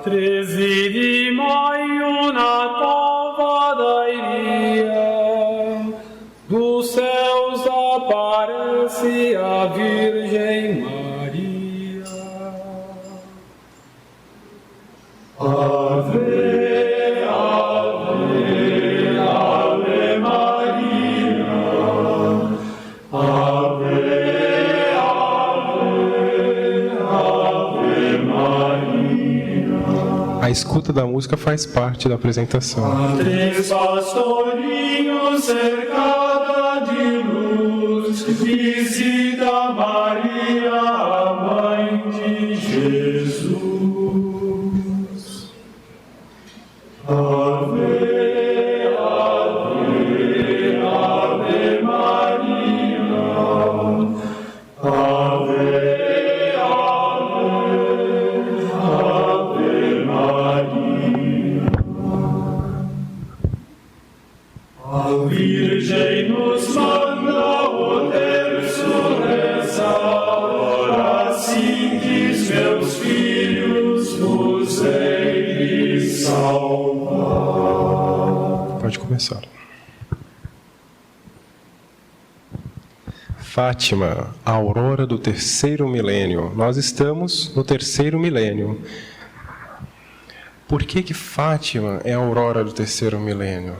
trezi di maio na cova da Iria, dos céus aparece a Virgem Maria. Ave, ave, ave Maria. Ave, ave, ave Maria. A escuta da música faz parte da apresentação. Há três pastorinhos cercada de luz, visita Maria, a mãe de Jesus. Ave, ave, ave Maria. Ave, ave, ave Maria. A Virgem nos manda o terço rezar, ora assim diz meus filhos, vos hei de salvar. Pode começar. Fátima, a aurora do terceiro milênio. Nós estamos no terceiro milênio. Por que Fátima é a aurora do terceiro milênio?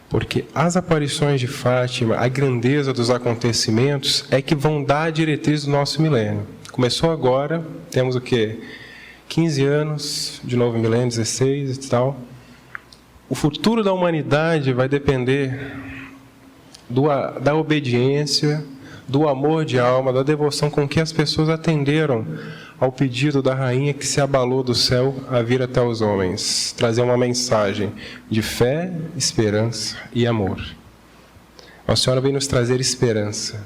Porque as aparições de Fátima, a grandeza dos acontecimentos, é que vão dar a diretriz do nosso milênio. Começou agora, temos o quê? 15 anos, de novo milênio, 16 e tal. O futuro da humanidade vai depender da obediência, do amor de alma, da devoção com que as pessoas atenderam ao pedido da rainha que se abalou do céu a vir até os homens, trazer uma mensagem de fé, esperança e amor. Nossa Senhora veio nos trazer esperança.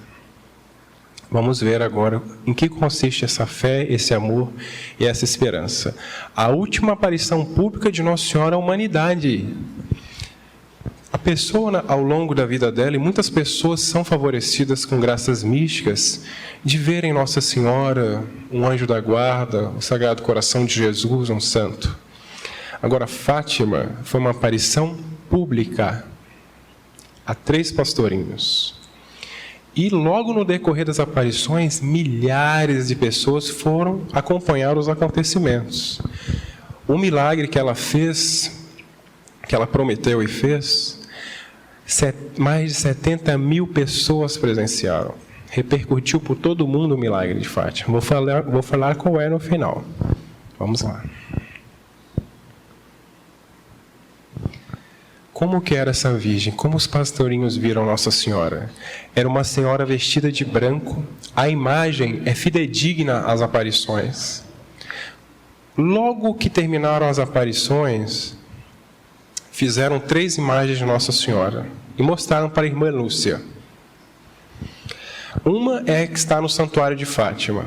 Vamos ver agora em que consiste essa fé, esse amor e essa esperança. A última aparição pública de Nossa Senhora à humanidade. A pessoa, ao longo da vida dela, e muitas pessoas são favorecidas com graças místicas, de verem Nossa Senhora, um anjo da guarda, o Sagrado Coração de Jesus, um santo. Agora, Fátima foi uma aparição pública a 3 pastorinhos. E logo no decorrer das aparições, milhares de pessoas foram acompanhar os acontecimentos. O milagre que ela fez, que ela prometeu e fez, mais de 70 mil pessoas presenciaram. Repercutiu por todo mundo o milagre de Fátima. Vou falar qual é no final. Vamos lá. Como que era essa virgem? Como os pastorinhos viram Nossa Senhora? Era uma senhora vestida de branco. A imagem é fidedigna às aparições. Logo que terminaram as aparições, fizeram 3 imagens de Nossa Senhora e mostraram para a irmã Lúcia. Uma é a que está no Santuário de Fátima.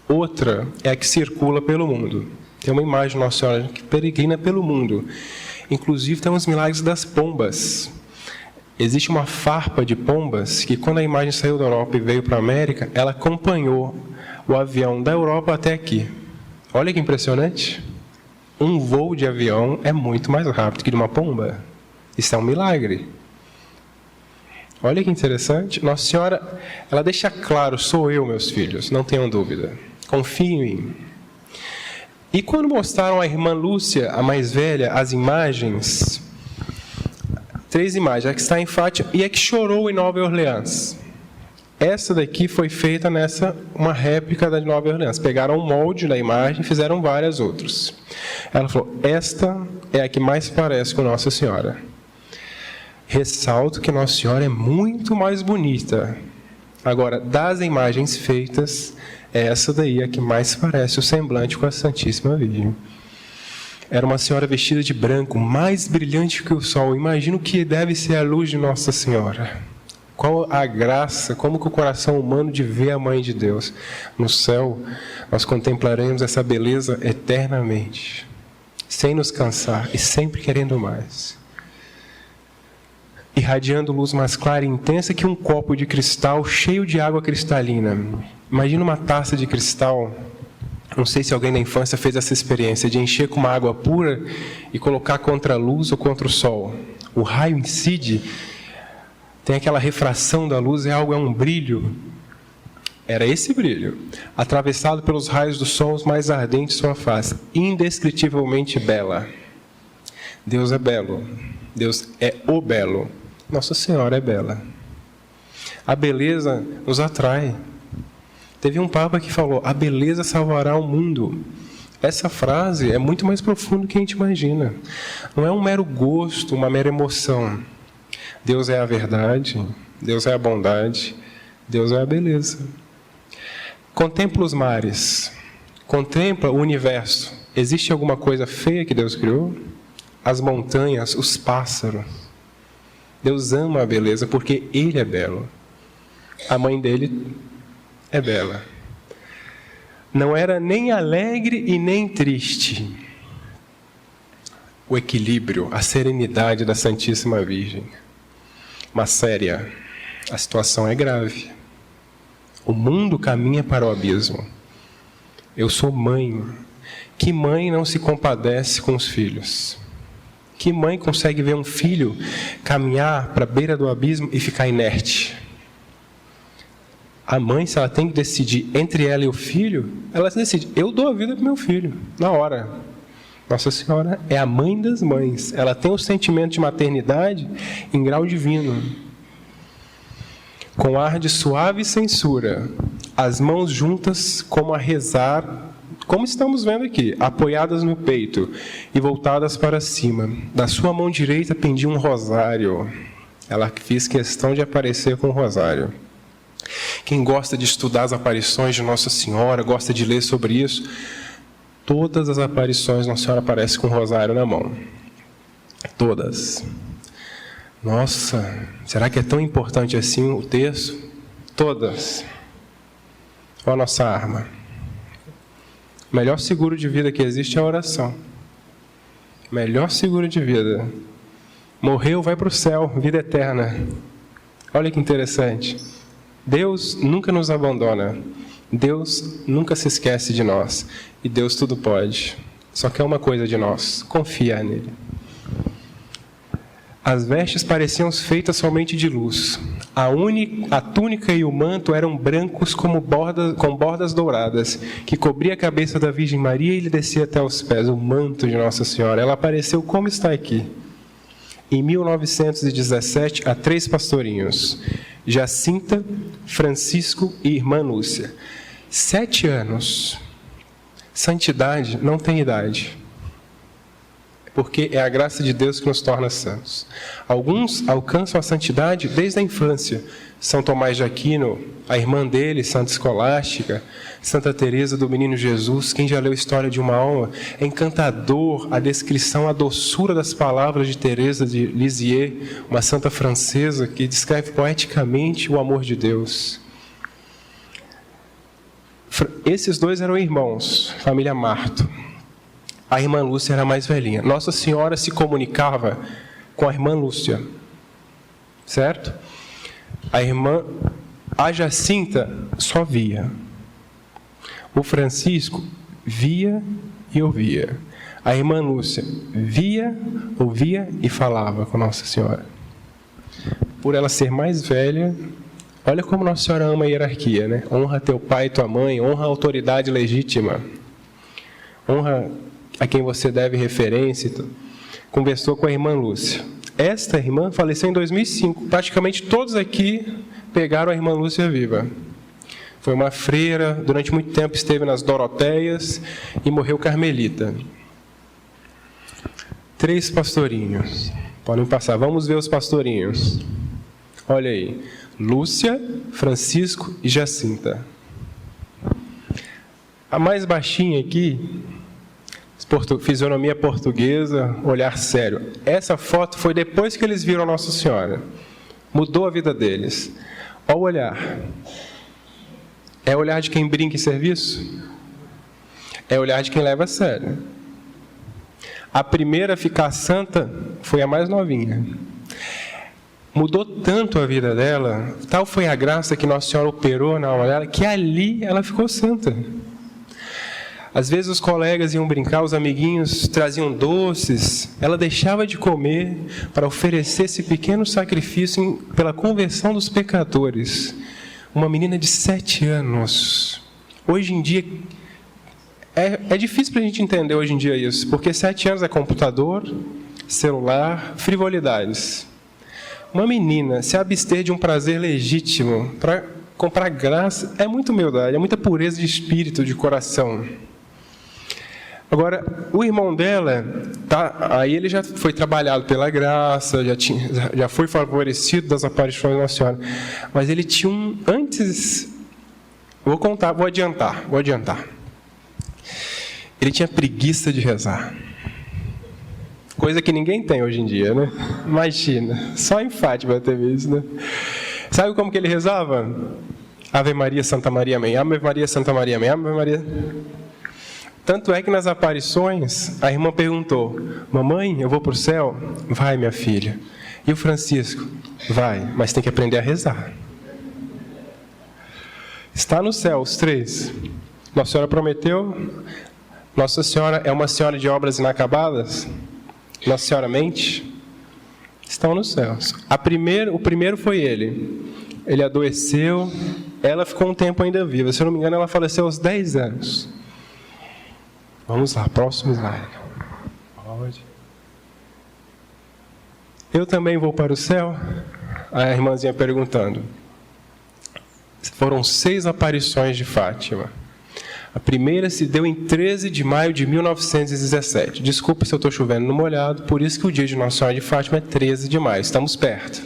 Outra é a que circula pelo mundo. Tem uma imagem de Nossa Senhora que peregrina pelo mundo. Inclusive, tem os milagres das pombas. Existe uma farpa de pombas que, quando a imagem saiu da Europa e veio para a América, ela acompanhou o avião da Europa até aqui. Olha que impressionante. Um voo de avião é muito mais rápido que de uma pomba. Isso é um milagre. Olha que interessante. Nossa Senhora, ela deixa claro, sou eu, meus filhos, não tenham dúvida. Confiem em mim. E quando mostraram à irmã Lúcia, a mais velha, as imagens, 3 imagens, a que está em Fátima e a que chorou em Nova Orleans. Essa daqui foi feita uma réplica da de Nova Orleans. Pegaram um molde da imagem e fizeram várias outras. Ela falou, esta é a que mais parece com Nossa Senhora. Ressalto que Nossa Senhora é muito mais bonita. Agora, das imagens feitas, essa daí é a que mais parece o semblante com a Santíssima Virgem. Era uma senhora vestida de branco, mais brilhante que o sol. Imagino que deve ser a luz de Nossa Senhora. Qual a graça, como que o coração humano de ver a Mãe de Deus. No céu, nós contemplaremos essa beleza eternamente, sem nos cansar e sempre querendo mais. Irradiando luz mais clara e intensa que um copo de cristal cheio de água cristalina. Imagina uma taça de cristal Não sei se alguém na infância fez essa experiência de encher com uma água pura e colocar contra a luz ou contra o sol. O raio incide, tem aquela refração da luz, é um brilho. Era esse brilho, atravessado pelos raios do sol mais ardentes de sua face, indescritivelmente bela. Deus é belo, Deus é o belo, Nossa Senhora é bela. A beleza nos atrai. Teve um Papa que falou, a beleza salvará o mundo. Essa frase é muito mais profunda do que a gente imagina. Não é um mero gosto, uma mera emoção. Deus é a verdade, Deus é a bondade, Deus é a beleza. Contempla os mares, contempla o universo. Existe alguma coisa feia que Deus criou? As montanhas, os pássaros. Deus ama a beleza porque Ele é belo. A mãe dele é bela. Não era nem alegre e nem triste. O equilíbrio, a serenidade da Santíssima Virgem. Mas séria, a situação é grave. O mundo caminha para o abismo. Eu sou mãe. Que mãe não se compadece com os filhos? Que mãe consegue ver um filho caminhar para a beira do abismo e ficar inerte? A mãe, se ela tem que decidir entre ela e o filho, ela decide, eu dou a vida para o meu filho, na hora. Nossa Senhora é a mãe das mães. Ela tem o sentimento de maternidade em grau divino. Com ar de suave censura, as mãos juntas como a rezar, como estamos vendo aqui, apoiadas no peito e voltadas para cima. Da sua mão direita pendia um rosário. Ela fez questão de aparecer com o rosário. Quem gosta de estudar as aparições de Nossa Senhora, gosta de ler sobre isso, todas as aparições Nossa Senhora aparece com o rosário na mão. Todas. Nossa, será que é tão importante assim o texto? Todas. Olha a nossa arma. O melhor seguro de vida que existe é a oração. Melhor seguro de vida. Morreu, vai para o céu, vida eterna. Olha que interessante. Deus nunca nos abandona. Deus nunca se esquece de nós. E Deus tudo pode. Só quer uma coisa de nós, confiar nele. As vestes pareciam feitas somente de luz. A túnica e o manto eram brancos com bordas douradas, que cobria a cabeça da Virgem Maria e lhe descia até os pés, o manto de Nossa Senhora. Ela apareceu como está aqui. Em 1917, a 3 pastorinhos, Jacinta, Francisco e Irmã Lúcia. 7 anos. Santidade não tem idade. Porque é a graça de Deus que nos torna santos. Alguns alcançam a santidade desde a infância. São Tomás de Aquino, a irmã dele, Santa Escolástica, Santa Teresa do Menino Jesus. Quem já leu a História de uma Alma, é encantador a descrição, a doçura das palavras de Teresa de Lisieux, uma santa francesa que descreve poeticamente o amor de Deus. Esses 2 eram irmãos, família Marto. A irmã Lúcia era mais velhinha. Nossa Senhora se comunicava com a irmã Lúcia. Certo? A Jacinta só via. O Francisco via e ouvia. A irmã Lúcia via, ouvia e falava com Nossa Senhora. Por ela ser mais velha, olha como Nossa Senhora ama a hierarquia, né? Honra teu pai e tua mãe, honra a autoridade legítima. Honra a quem você deve referência. Conversou com a irmã Lúcia. Esta irmã faleceu em 2005. Praticamente todos aqui pegaram a irmã Lúcia viva. Foi uma freira, durante muito tempo esteve nas Doroteias e morreu carmelita. 3 pastorinhos. Podem passar. Vamos ver os pastorinhos. Olha aí. Lúcia, Francisco e Jacinta. A mais baixinha aqui, fisionomia portuguesa, olhar sério. Essa foto foi depois que eles viram Nossa Senhora. Mudou a vida deles. Olha o olhar. É o olhar de quem brinca em serviço? É o olhar de quem leva a sério. A primeira a ficar santa foi a mais novinha. Mudou tanto a vida dela, tal foi a graça que Nossa Senhora operou na alma dela, que ali ela ficou santa. Às vezes os colegas iam brincar, os amiguinhos traziam doces. Ela deixava de comer para oferecer esse pequeno sacrifício pela conversão dos pecadores. Uma menina de 7 anos. Hoje em dia, é difícil para a gente entender hoje em dia isso, porque 7 anos é computador, celular, frivolidades. Uma menina se abster de um prazer legítimo para comprar graça é muita humildade, é muita pureza de espírito, de coração. Agora, o irmão dela, aí ele já foi trabalhado pela graça, já foi favorecido das aparições da Nossa Senhora. Mas ele tinha antes... Vou adiantar. Ele tinha preguiça de rezar. Coisa que ninguém tem hoje em dia, né? Imagina, só em Fátima teve isso, né? Sabe como que ele rezava? Ave Maria, Santa Maria, Amém. Ave Maria, Santa Maria, Amém. Ave Maria... Tanto é que nas aparições, a irmã perguntou: mamãe, eu vou para o céu? Vai, minha filha. E o Francisco? Vai, mas tem que aprender a rezar. Está no céu, os 3. Nossa Senhora prometeu. Nossa Senhora é uma senhora de obras inacabadas? Nossa Senhora mente? Estão nos céus. O primeiro foi ele. Ele adoeceu. Ela ficou um tempo ainda viva. Se eu não me engano, ela faleceu aos 10 anos. Vamos lá, próximo slide. Pode. Eu também vou para o céu? A irmãzinha perguntando. Foram 6 aparições de Fátima. A primeira se deu em 13 de maio de 1917. Desculpa se eu estou chovendo no molhado, por isso que o dia de Nossa Senhora de Fátima é 13 de maio. Estamos perto.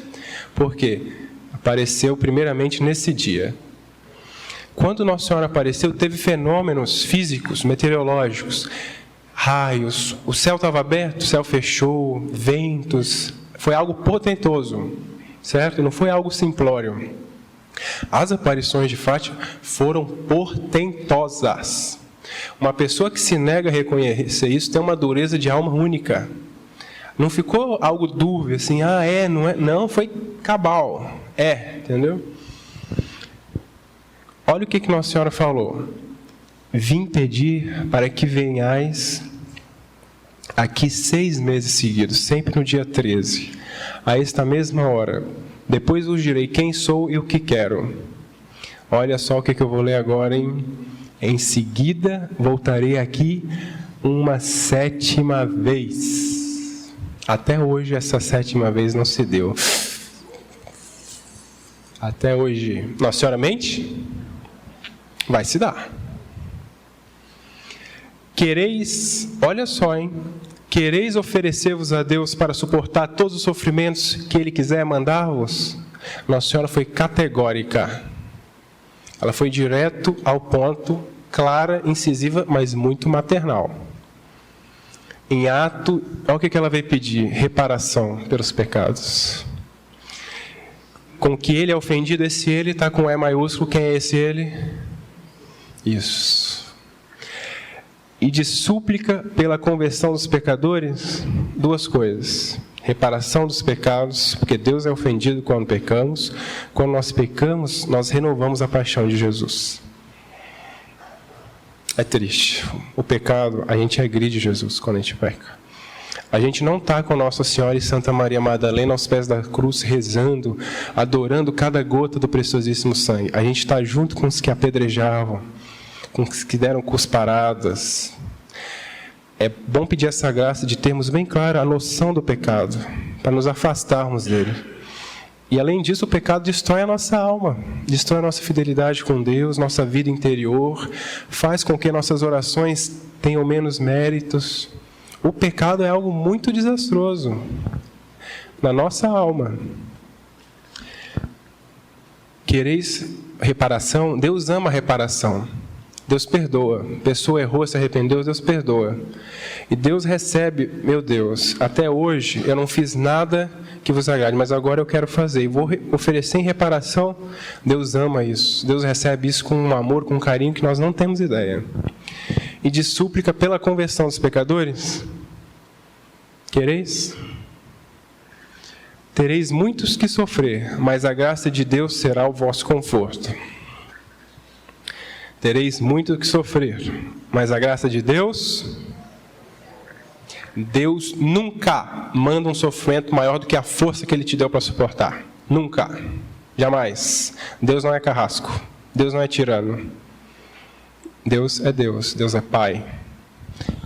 Por quê? Apareceu primeiramente nesse dia. Quando Nossa Senhora apareceu, teve fenômenos físicos, meteorológicos, raios, o céu estava aberto, o céu fechou, ventos, foi algo portentoso, certo? Não foi algo simplório. As aparições de Fátima foram portentosas. Uma pessoa que se nega a reconhecer isso tem uma dureza de alma única. Não ficou algo dúbio, assim, não é, não, foi cabal, entendeu? Olha o que Nossa Senhora falou. Vim pedir para que venhais aqui 6 meses seguidos, sempre no dia 13, a esta mesma hora. Depois vos direi quem sou e o que quero. Olha só o que eu vou ler agora, hein? Em seguida, voltarei aqui uma 7ª vez. Até hoje, essa 7ª vez não se deu. Até hoje. Nossa Senhora mente? Vai se dar. Quereis, olha só, hein? Quereis oferecer-vos a Deus para suportar todos os sofrimentos que Ele quiser mandar-vos? Nossa Senhora foi categórica. Ela foi direto ao ponto, clara, incisiva, mas muito maternal. Em ato, olha o que ela veio pedir: reparação pelos pecados. Com que Ele é ofendido, esse Ele está com E maiúsculo. Quem é esse Ele? Isso. E de súplica pela conversão dos pecadores, 2 coisas. Reparação dos pecados, porque Deus é ofendido quando pecamos. Quando nós pecamos, nós renovamos a paixão de Jesus. É triste. O pecado, a gente agride Jesus quando a gente peca. A gente não está com Nossa Senhora e Santa Maria Madalena aos pés da cruz, rezando, adorando cada gota do preciosíssimo sangue. A gente está junto com os que apedrejavam, com os que deram cusparadas. É bom pedir essa graça de termos bem clara a noção do pecado, para nos afastarmos dele. E além disso, o pecado destrói a nossa alma, destrói a nossa fidelidade com Deus, nossa vida interior, faz com que nossas orações tenham menos méritos. O pecado é algo muito desastroso na nossa alma. Quereis reparação? Deus ama a reparação. Deus perdoa. A pessoa errou, se arrependeu, Deus perdoa. E Deus recebe, meu Deus, até hoje eu não fiz nada que vos agrade, mas agora eu quero fazer. E vou oferecer em reparação. Deus ama isso. Deus recebe isso com um amor, com um carinho que nós não temos ideia. E de súplica pela conversão dos pecadores. Quereis? Tereis muitos que sofrer, mas a graça de Deus será o vosso conforto. Tereis muito o que sofrer, mas a graça de Deus nunca manda um sofrimento maior do que a força que Ele te deu para suportar. Nunca. Jamais. Deus não é carrasco. Deus não é tirano. Deus é Pai.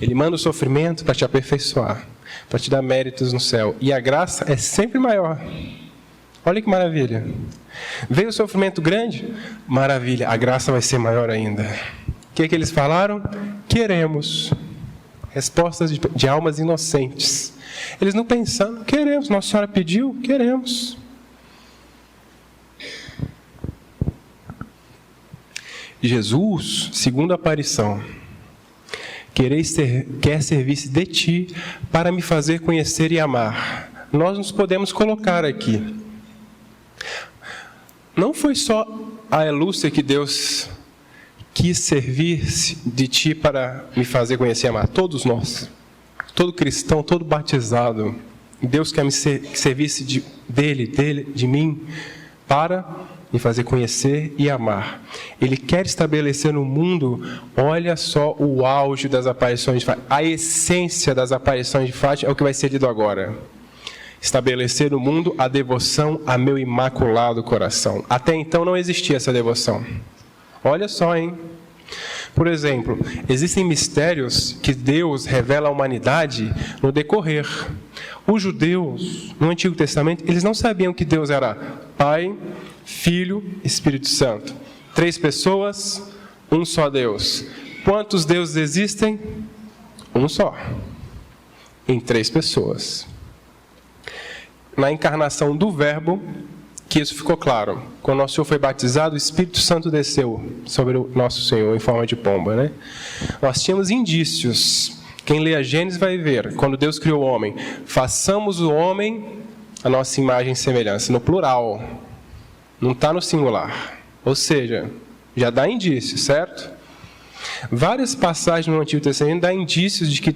Ele manda o sofrimento para te aperfeiçoar, para te dar méritos no céu. E a graça é sempre maior. Olha que maravilha. Veio o sofrimento grande? Maravilha, a graça vai ser maior ainda. O que eles falaram? Queremos. Respostas de almas inocentes. Eles não pensando, queremos. Nossa Senhora pediu, queremos. Jesus, segunda aparição, quer servir-se de ti para me fazer conhecer e amar. Nós nos podemos colocar aqui. Não foi só a Lúcia que Deus quis servir-se de ti para me fazer conhecer e amar. Todos nós. Todo cristão, todo batizado. Deus quer me servir-se de mim, para me fazer conhecer e amar. Ele quer estabelecer no mundo, olha só o auge das aparições de Fátima. A essência das aparições de Fátima é o que vai ser lido agora. Estabelecer no mundo a devoção a meu imaculado coração. Até então não existia essa devoção. Olha só, hein? Por exemplo, existem mistérios que Deus revela à humanidade no decorrer. Os judeus, no Antigo Testamento, eles não sabiam que Deus era Pai, Filho, Espírito Santo. 3 pessoas, um só Deus. Quantos deuses existem? Um só. Em 3 pessoas. Na encarnação do Verbo, que isso ficou claro. Quando nosso Senhor foi batizado, o Espírito Santo desceu sobre o nosso Senhor em forma de pomba, né? Nós tínhamos indícios. Quem lê a Gênesis vai ver. Quando Deus criou o homem, façamos o homem a nossa imagem e semelhança. No plural. Não está no singular. Ou seja, já dá indícios, certo? Várias passagens no Antigo Testamento dão indícios de que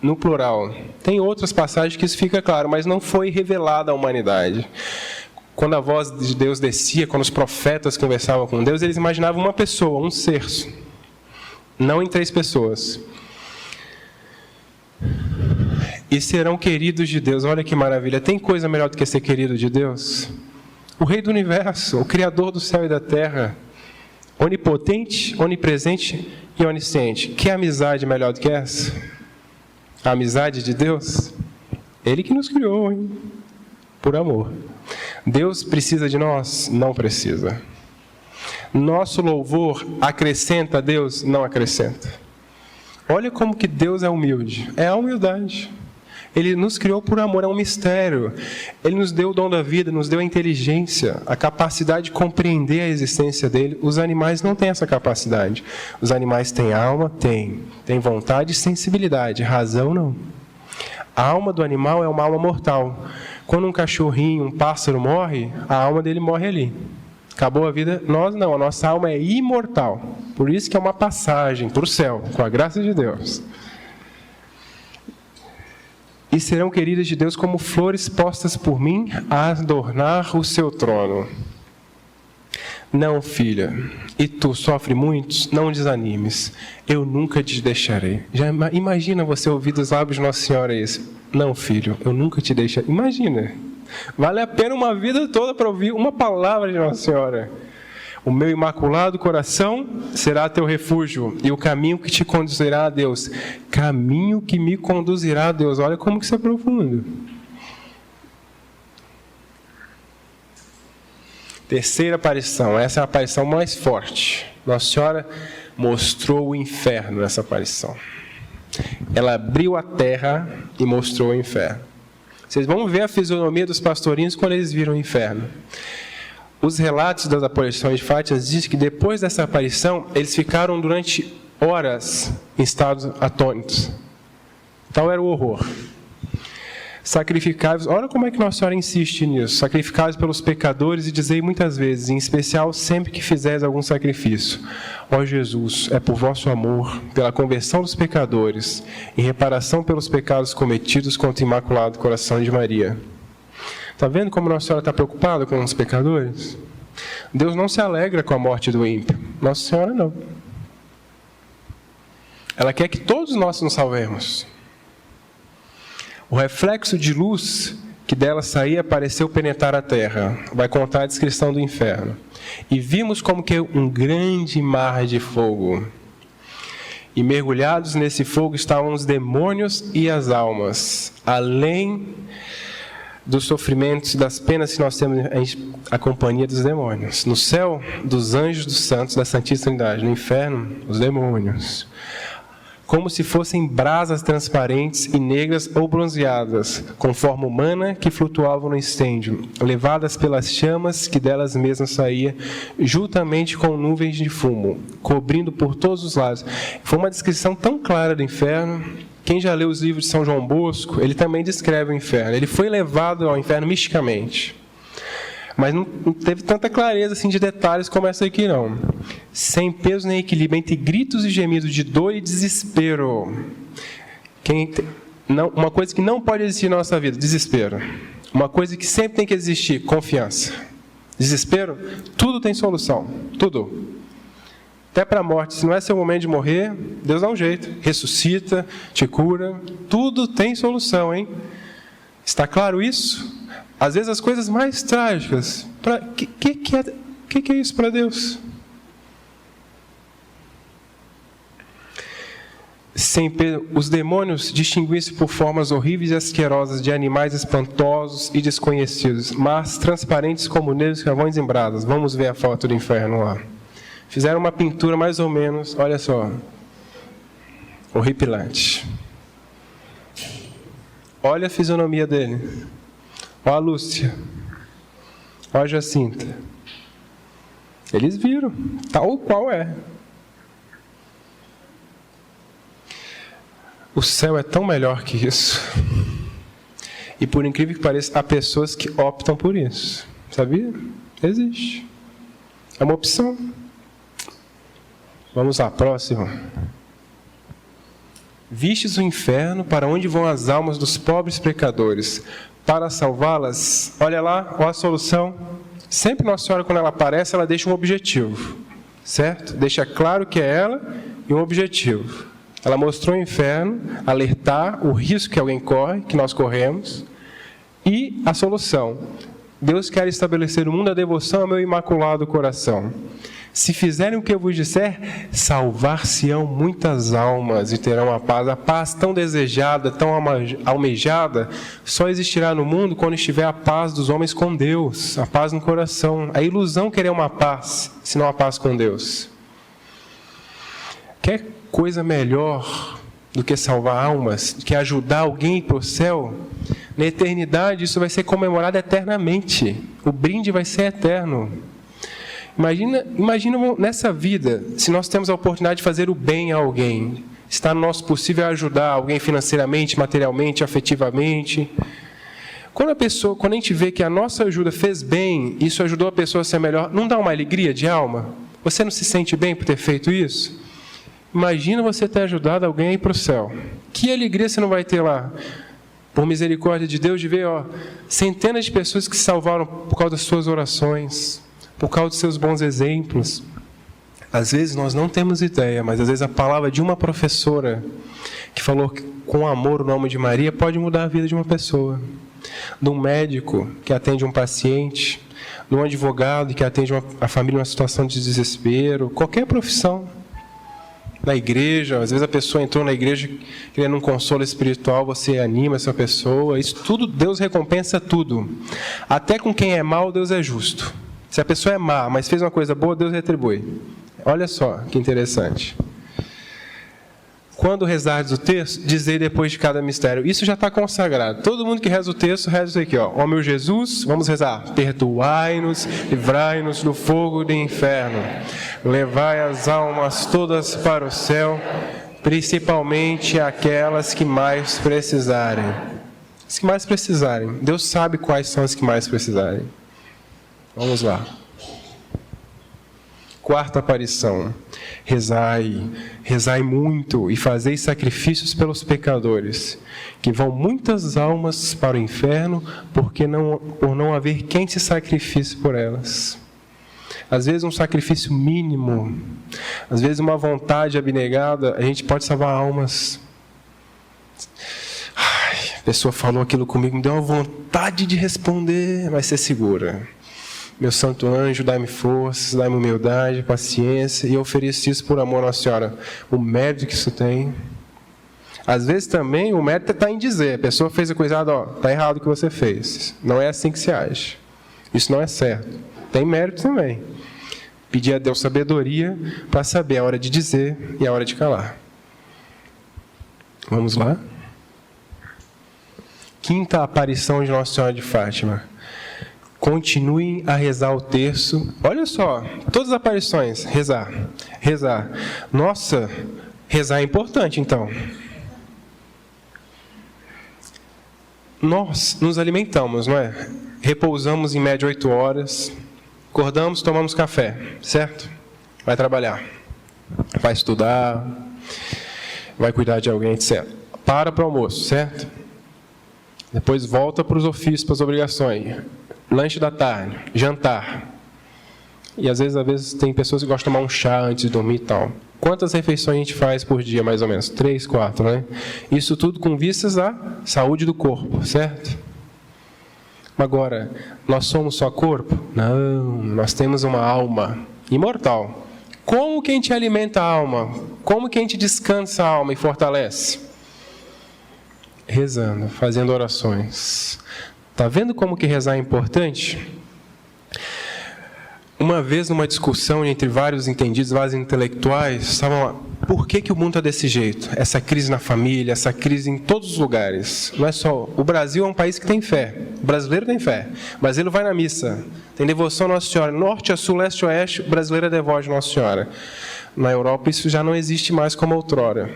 no plural. Tem outras passagens que isso fica claro, mas não foi revelada à humanidade. Quando a voz de Deus descia, quando os profetas conversavam com Deus, eles imaginavam uma pessoa, um ser. Não em 3 pessoas. E serão queridos de Deus. Olha que maravilha. Tem coisa melhor do que ser querido de Deus? O Rei do Universo, o Criador do céu e da terra, onipotente, onipresente e onisciente. Que amizade melhor do que essa? A amizade de Deus? Ele que nos criou, hein? Por amor. Deus precisa de nós? Não precisa. Nosso louvor acrescenta a Deus? Não acrescenta. Olha como que Deus é humilde. É a humildade. Ele nos criou por amor, é um mistério. Ele nos deu o dom da vida, nos deu a inteligência, a capacidade de compreender a existência dele. Os animais não têm essa capacidade. Os animais têm alma? Têm. Têm vontade e sensibilidade. Razão, não. A alma do animal é uma alma mortal. Quando um cachorrinho, um pássaro morre, a alma dele morre ali. Acabou a vida. Nós não, a nossa alma é imortal. Por isso que é uma passagem para o céu, com a graça de Deus. E serão queridas de Deus como flores postas por mim a adornar o seu trono. Não, filha, e tu sofre muitos, não desanimes. Eu nunca te deixarei. Já imagina você ouvir dos lábios de Nossa Senhora isso. Não, filho, eu nunca te deixarei. Imagina. Vale a pena uma vida toda para ouvir uma palavra de Nossa Senhora. O meu imaculado coração será teu refúgio, e o caminho que te conduzirá a Deus. Caminho que me conduzirá a Deus. Olha como que isso é profundo. Terceira aparição. Essa é a aparição mais forte. Nossa Senhora mostrou o inferno nessa aparição. Ela abriu a terra e mostrou o inferno. Vocês vão ver a fisionomia dos pastorinhos quando eles viram o inferno. Os relatos das aparições de Fátima dizem que depois dessa aparição, eles ficaram durante horas em estados atônitos. Tal era o horror. Sacrificáveis, olha como é que Nossa Senhora insiste nisso. Sacrificáveis pelos pecadores, e dizei muitas vezes, em especial sempre que fizeres algum sacrifício: ó Jesus, é por vosso amor, pela conversão dos pecadores, em reparação pelos pecados cometidos contra o Imaculado Coração de Maria. Está vendo como Nossa Senhora está preocupada com os pecadores? Deus não se alegra com a morte do ímpio. Nossa Senhora não. Ela quer que todos nós nos salvemos. O reflexo de luz que dela saía pareceu penetrar a terra. Vai contar a descrição do inferno. E vimos como que um grande mar de fogo. E mergulhados nesse fogo estavam os demônios e as almas. Além dos sofrimentos e das penas que nós temos, a companhia dos demônios. No céu, dos anjos dos santos da Santíssima Trindade. No inferno, os demônios. Como se fossem brasas transparentes e negras ou bronzeadas, com forma humana que flutuavam no incêndio, levadas pelas chamas que delas mesmas saía, juntamente com nuvens de fumo, cobrindo por todos os lados. Foi uma descrição tão clara do inferno. Quem já leu os livros de São João Bosco, ele também descreve o inferno. Ele foi levado ao inferno misticamente. Mas não teve tanta clareza assim, de detalhes como essa aqui, não. Sem peso nem equilíbrio, entre gritos e gemidos de dor e desespero. Uma coisa que não pode existir na nossa vida, desespero. Uma coisa que sempre tem que existir, confiança. Desespero, tudo tem solução, tudo. Até para a morte, se não é seu momento de morrer, Deus dá um jeito. Ressuscita, te cura, tudo tem solução, hein? Está claro isso? Às vezes as coisas mais trágicas, que é isso para Deus? Os demônios distinguiam-se por formas horríveis e asquerosas de animais espantosos e desconhecidos, mas transparentes como negros carvões em brasas. Vamos ver a foto do inferno lá. Fizeram uma pintura mais ou menos, olha só, horripilante. Olha a fisionomia dele. Olha a Lúcia. Olha a Jacinta. Eles viram, tal qual é. O céu é tão melhor que isso. E por incrível que pareça, há pessoas que optam por isso. Sabia? Existe. É uma opção. Vamos lá, próximo. Vistes o inferno, para onde vão as almas dos pobres pecadores? Para salvá-las, olha lá, olha a solução. Sempre Nossa Senhora, quando ela aparece, ela deixa um objetivo, certo? Deixa claro que é ela e um objetivo. Ela mostrou o inferno, alertar o risco que alguém corre, que nós corremos, e a solução. Deus quer estabelecer no mundo a devoção ao meu imaculado coração. Se fizerem o que eu vos disser, salvar-se-ão muitas almas e terão a paz tão desejada, tão almejada, só existirá no mundo quando estiver a paz dos homens com Deus, a paz no coração. A ilusão querer uma paz, senão a paz com Deus. Quer coisa melhor do que salvar almas, do que ajudar alguém a ir para o céu? Na eternidade, isso vai ser comemorado eternamente. O brinde vai ser eterno. Imagina nessa vida, se nós temos a oportunidade de fazer o bem a alguém, está no nosso possível ajudar alguém financeiramente, materialmente, afetivamente. Quando a gente vê que a nossa ajuda fez bem, isso ajudou a pessoa a ser melhor, não dá uma alegria de alma? Você não se sente bem por ter feito isso? Imagina você ter ajudado alguém a ir para o céu. Que alegria você não vai ter lá? Por misericórdia de Deus, de ver centenas de pessoas que se salvaram por causa das suas orações, por causa dos seus bons exemplos. Às vezes nós não temos ideia, mas às vezes a palavra de uma professora que falou que com amor o nome de Maria pode mudar a vida de uma pessoa. De um médico que atende um paciente, de um advogado que atende a família em uma situação de desespero, qualquer profissão. Na igreja, às vezes a pessoa entrou na igreja querendo um consolo espiritual, você anima essa pessoa. Isso tudo, Deus recompensa tudo. Até com quem é mau, Deus é justo. Se a pessoa é má, mas fez uma coisa boa, Deus retribui. Olha só que interessante. Quando rezardes o texto, dizei depois de cada mistério. Isso já está consagrado. Todo mundo que reza o texto, reza isso aqui. Ó meu Jesus, vamos rezar. Perdoai-nos, livrai-nos do fogo do inferno. Levai as almas todas para o céu, principalmente aquelas que mais precisarem. As que mais precisarem. Deus sabe quais são as que mais precisarem. Vamos lá. Quarta aparição. Rezai muito e fazei sacrifícios pelos pecadores, que vão muitas almas para o inferno, por não haver quem se sacrifique por elas. Às vezes um sacrifício mínimo, às vezes uma vontade abnegada, a gente pode salvar almas. Ai, a pessoa falou aquilo comigo, me deu uma vontade de responder, mas você segura. Meu santo anjo, dai-me forças, dai-me humildade, paciência, e eu ofereço isso por amor a Nossa Senhora. O mérito que isso tem. Às vezes também o mérito está em dizer, a pessoa fez a coisa errada, está errado o que você fez. Não é assim que se age. Isso não é certo. Tem mérito também. Pedir a Deus sabedoria para saber a hora de dizer e a hora de calar. Vamos lá? Quinta aparição de Nossa Senhora de Fátima. Continuem a rezar o terço. Olha só, todas as aparições, rezar, rezar. Nossa, rezar é importante, então. Nós nos alimentamos, não é? Repousamos em média 8 horas, acordamos, tomamos café, certo? Vai trabalhar, vai estudar, vai cuidar de alguém, etc. Para o almoço, certo? Depois volta para os ofícios, para as obrigações. Lanche da tarde, jantar. E às vezes tem pessoas que gostam de tomar um chá antes de dormir e tal. Quantas refeições a gente faz por dia, mais ou menos? 3, 4, né? Isso tudo com vistas à saúde do corpo, certo? Agora, nós somos só corpo? Não, nós temos uma alma imortal. Como que a gente alimenta a alma? Como que a gente descansa a alma e fortalece? Rezando, fazendo orações. Está vendo como que rezar é importante? Uma vez, numa discussão entre vários entendidos, vários intelectuais, estavam lá, por que o mundo está desse jeito? Essa crise na família, essa crise em todos os lugares. Não é só... O Brasil é um país que tem fé. O brasileiro tem fé. O brasileiro vai na missa. Tem devoção a Nossa Senhora. Norte a sul, leste a oeste, o brasileiro é devoto de Nossa Senhora. Na Europa, isso já não existe mais como outrora.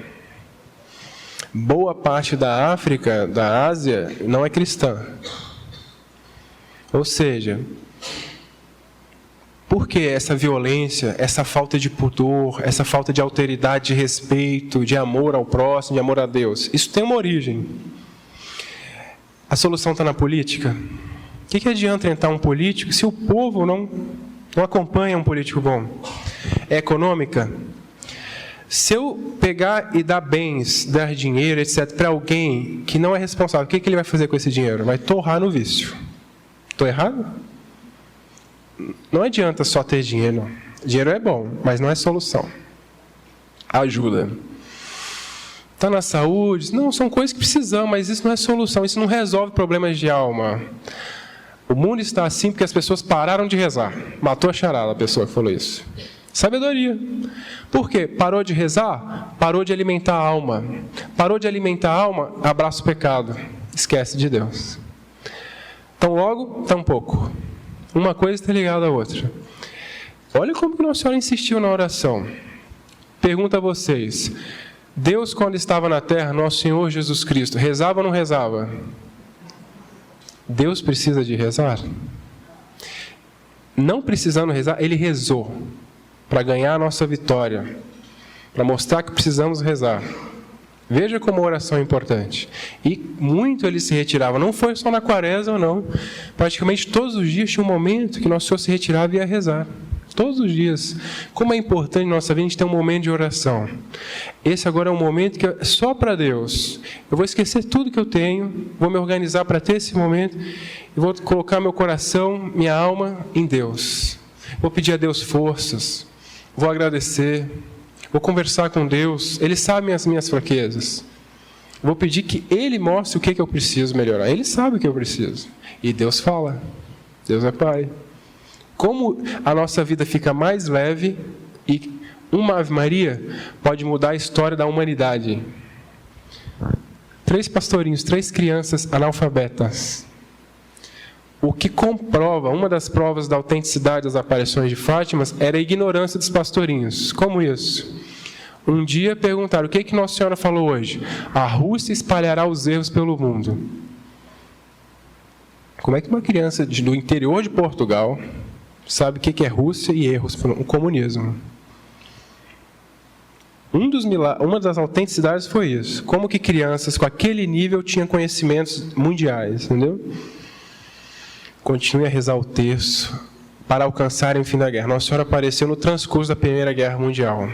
Boa parte da África, da Ásia, não é cristã. Ou seja... Por que essa violência, essa falta de pudor, essa falta de alteridade, de respeito, de amor ao próximo, de amor a Deus? Isso tem uma origem. A solução está na política? O que adianta entrar um político se o povo não acompanha um político bom? É econômica? Se eu pegar e dar bens, dar dinheiro, etc., para alguém que não é responsável, o que ele vai fazer com esse dinheiro? Vai torrar no vício. Estou errado? Não adianta só ter dinheiro, não. Dinheiro é bom, mas não é solução. Ajuda. Está na saúde? Não, são coisas que precisamos, mas isso não é solução. Isso não resolve problemas de alma. O mundo está assim porque as pessoas pararam de rezar. Matou a charada a pessoa que falou isso. Sabedoria. Por quê? Parou de rezar? Parou de alimentar a alma. Parou de alimentar a alma? Abraça o pecado. Esquece de Deus. Tão logo, tão pouco. Uma coisa está ligada à outra. Olha como que Nossa Senhora insistiu na oração. Pergunto a vocês. Deus, quando estava na terra, nosso Senhor Jesus Cristo, rezava ou não rezava? Deus precisa de rezar? Não precisando rezar, Ele rezou para ganhar a nossa vitória, para mostrar que precisamos rezar. Veja como a oração é importante. E muito ele se retirava. Não foi só na quaresma, não. Praticamente todos os dias tinha um momento que Nosso Senhor se retirava e ia rezar. Todos os dias. Como é importante na nossa vida a gente ter um momento de oração. Esse agora é um momento que é só para Deus. Eu vou esquecer tudo que eu tenho, vou me organizar para ter esse momento e vou colocar meu coração, minha alma em Deus. Vou pedir a Deus forças. Vou agradecer. Vou conversar com Deus, Ele sabe as minhas fraquezas. Vou pedir que Ele mostre o que eu preciso melhorar. Ele sabe o que eu preciso. E Deus fala. Deus é Pai. Como a nossa vida fica mais leve e uma Ave Maria pode mudar a história da humanidade. 3 pastorinhos, 3 crianças analfabetas. O que comprova, uma das provas da autenticidade das aparições de Fátima era a ignorância dos pastorinhos. Como isso? Um dia perguntaram, o que Nossa Senhora falou hoje? A Rússia espalhará os erros pelo mundo. Como é que uma criança do interior de Portugal sabe o que é Rússia e erros? O comunismo. Uma das autenticidades foi isso. Como que crianças com aquele nível tinham conhecimentos mundiais, entendeu? Continue a rezar o terço. para alcançarem o fim da guerra. Nossa Senhora apareceu no transcurso da Primeira Guerra Mundial.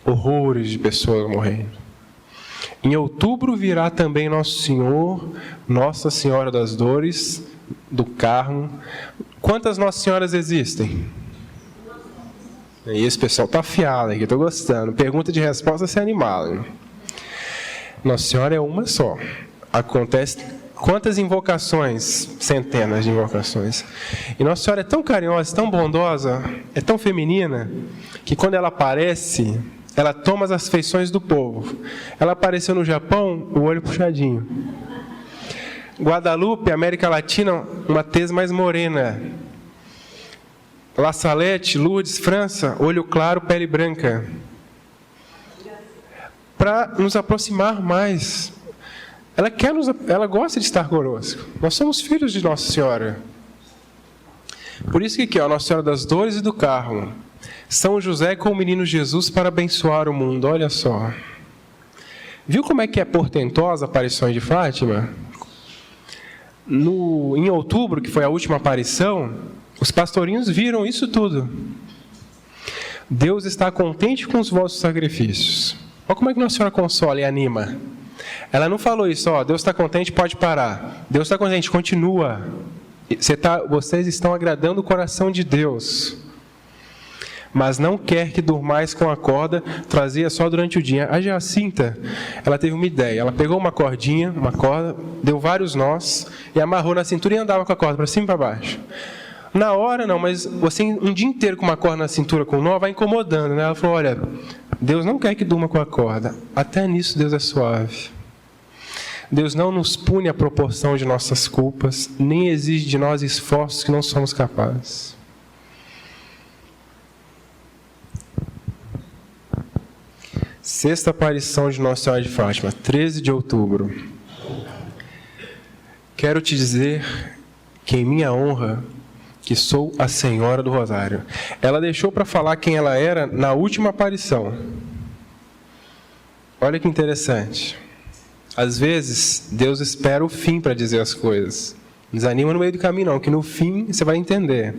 Horrores de pessoas morrendo. Em outubro virá também Nosso Senhor, Nossa Senhora das Dores, do Carmo. Quantas Nossas Senhoras existem? E esse pessoal está afiado aqui, estou gostando. Pergunta de resposta se animala. Nossa Senhora é uma só. Acontece quantas invocações? Centenas de invocações. E Nossa Senhora é tão carinhosa, tão bondosa, é tão feminina, que quando ela aparece, ela toma as feições do povo. Ela apareceu no Japão, o olho puxadinho. Guadalupe, América Latina, uma tez mais morena. La Salette, Lourdes, França, olho claro, pele branca. Para nos aproximar mais. Ela gosta de estar conosco. Nós somos filhos de Nossa Senhora. Por isso que aqui, ó, Nossa Senhora das Dores e do Carmo. São José com o menino Jesus para abençoar o mundo. Olha só. Viu como é que é portentosa a aparição de Fátima? Em outubro, que foi a última aparição, os pastorinhos viram isso tudo. Deus está contente com os vossos sacrifícios. Olha como é que Nossa Senhora consola e anima. Ela não falou isso, ó, Deus está contente, pode parar. Deus está contente, continua. Vocês estão agradando o coração de Deus. Mas não quer que durmais com a corda, trazia só durante o dia. A Jacinta, ela teve uma ideia. Ela pegou uma cordinha, uma corda, deu vários nós, e amarrou na cintura e andava com a corda para cima e para baixo. Na hora não, mas você um dia inteiro com uma corda na cintura com nó, vai incomodando, né? Ela falou, olha, Deus não quer que durma com a corda. Até nisso Deus é suave. Deus não nos pune à proporção de nossas culpas, nem exige de nós esforços que não somos capazes. Sexta aparição de Nossa Senhora de Fátima, 13 de outubro. Quero te dizer que em minha honra, que sou a Senhora do Rosário. Ela deixou para falar quem ela era na última aparição. Olha que interessante. Às vezes, Deus espera o fim para dizer as coisas. Não desanima no meio do caminho, não, que no fim você vai entender.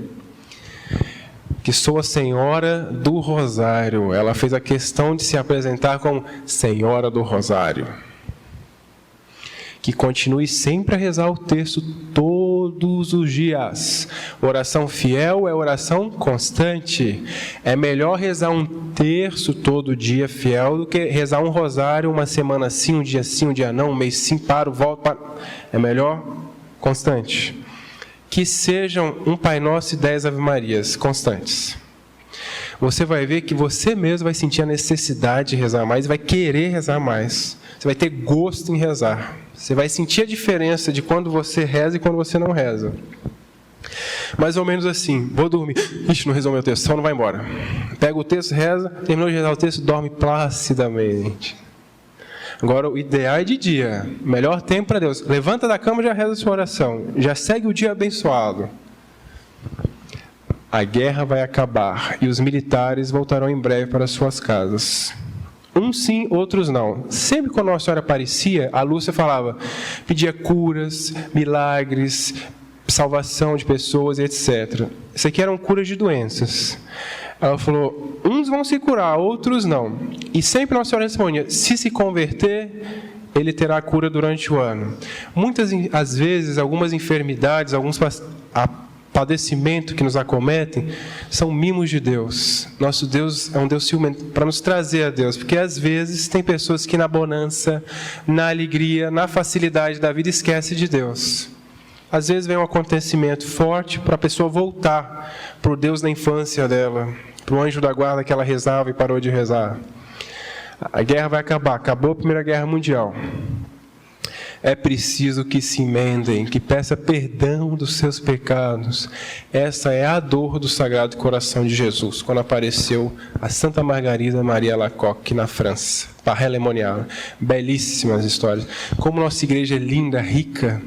Que sou a Senhora do Rosário. Ela fez a questão de se apresentar como Senhora do Rosário. Que continue sempre a rezar o texto todos os dias. Oração fiel é oração constante. É melhor rezar um terço todo dia fiel do que rezar um rosário uma semana sim, um dia não, um mês sim, paro, volto, paro. É melhor constante. Que sejam um Pai Nosso e 10 Ave Marias constantes. Você vai ver que você mesmo vai sentir a necessidade de rezar mais e vai querer rezar mais. Você vai ter gosto em rezar. Você vai sentir a diferença de quando você reza e quando você não reza. Mais ou menos assim, vou dormir. Ixi, não rezou meu texto, só não vai embora. Pega o texto, reza, terminou de rezar o texto, dorme placidamente. Agora, o ideal é de dia. Melhor tempo para Deus. Levanta da cama e já reza a sua oração. Já segue o dia abençoado. A guerra vai acabar e os militares voltarão em breve para suas casas. Uns sim, outros não. Sempre quando Nossa Senhora aparecia, a Lúcia falava, pedia curas, milagres, salvação de pessoas, etc. Isso aqui eram curas de doenças. Ela falou, uns vão se curar, outros não. E sempre Nossa Senhora respondia, se converter, ele terá a cura durante o ano. Muitas, às vezes, algumas enfermidades, alguns padecimentos que nos acometem, são mimos de Deus. Nosso Deus é um Deus ciumento para nos trazer a Deus, porque às vezes tem pessoas que na bonança, na alegria, na facilidade da vida esquecem de Deus. Às vezes vem um acontecimento forte para a pessoa voltar para o Deus da infância dela, para o anjo da guarda que ela rezava e parou de rezar. A guerra vai acabar, acabou a Primeira Guerra Mundial. É preciso que se emendem, que peça perdão dos seus pecados. Essa é a dor do Sagrado Coração de Jesus, quando apareceu a Santa Margarida Maria Alacoque na França, Parré-Lemonial. Belíssimas histórias. Como nossa igreja é linda, rica.